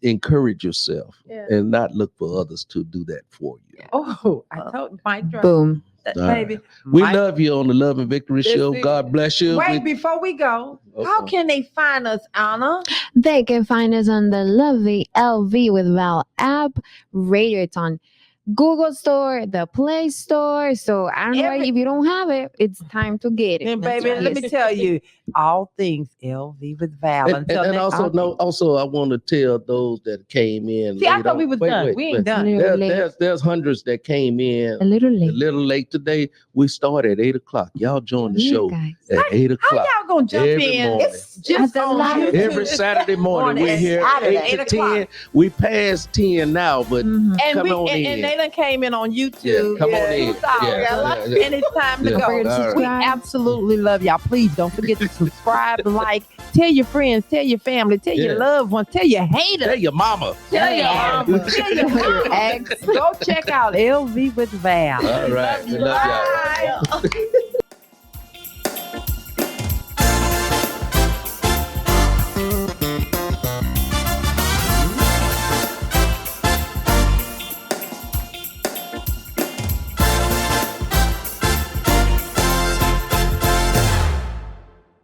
encourage yourself and not look for others to do that for you. Oh, I told Mike drop. Boom. Baby. We Mike, love you on the Love and Victory Show. it. God bless you. wait, before we go, how can they find us, Anna? They can find us on the Lovey LV with Val app. Radio, it's on Google Store, the Play Store. So Android, if you don't have it, it's time to get it. And baby, let me tell you, all things LV with Val. And also, I want to tell those that came in. See, I thought we was done. We ain't done. There's hundreds that came in A little late. a little late today. We start at 8:00. Y'all join the Yeah, show guys. at 8:00. How y'all gonna jump Every in? morning. It's just on YouTube. Every Saturday morning, we're here Saturday, 8 to 8:00. 10. We past 10 now, but And come we on in. and they done came in on YouTube. Yeah, come on in. Yeah. And it's time to Yeah. go. All right. We absolutely love y'all. Please don't forget to subscribe, like, tell your friends, tell your family, tell your loved ones, tell your haters. Tell your mama. Tell your mama. Tell your mama. Go check out LV with Val. All right. We love y'all. Bye.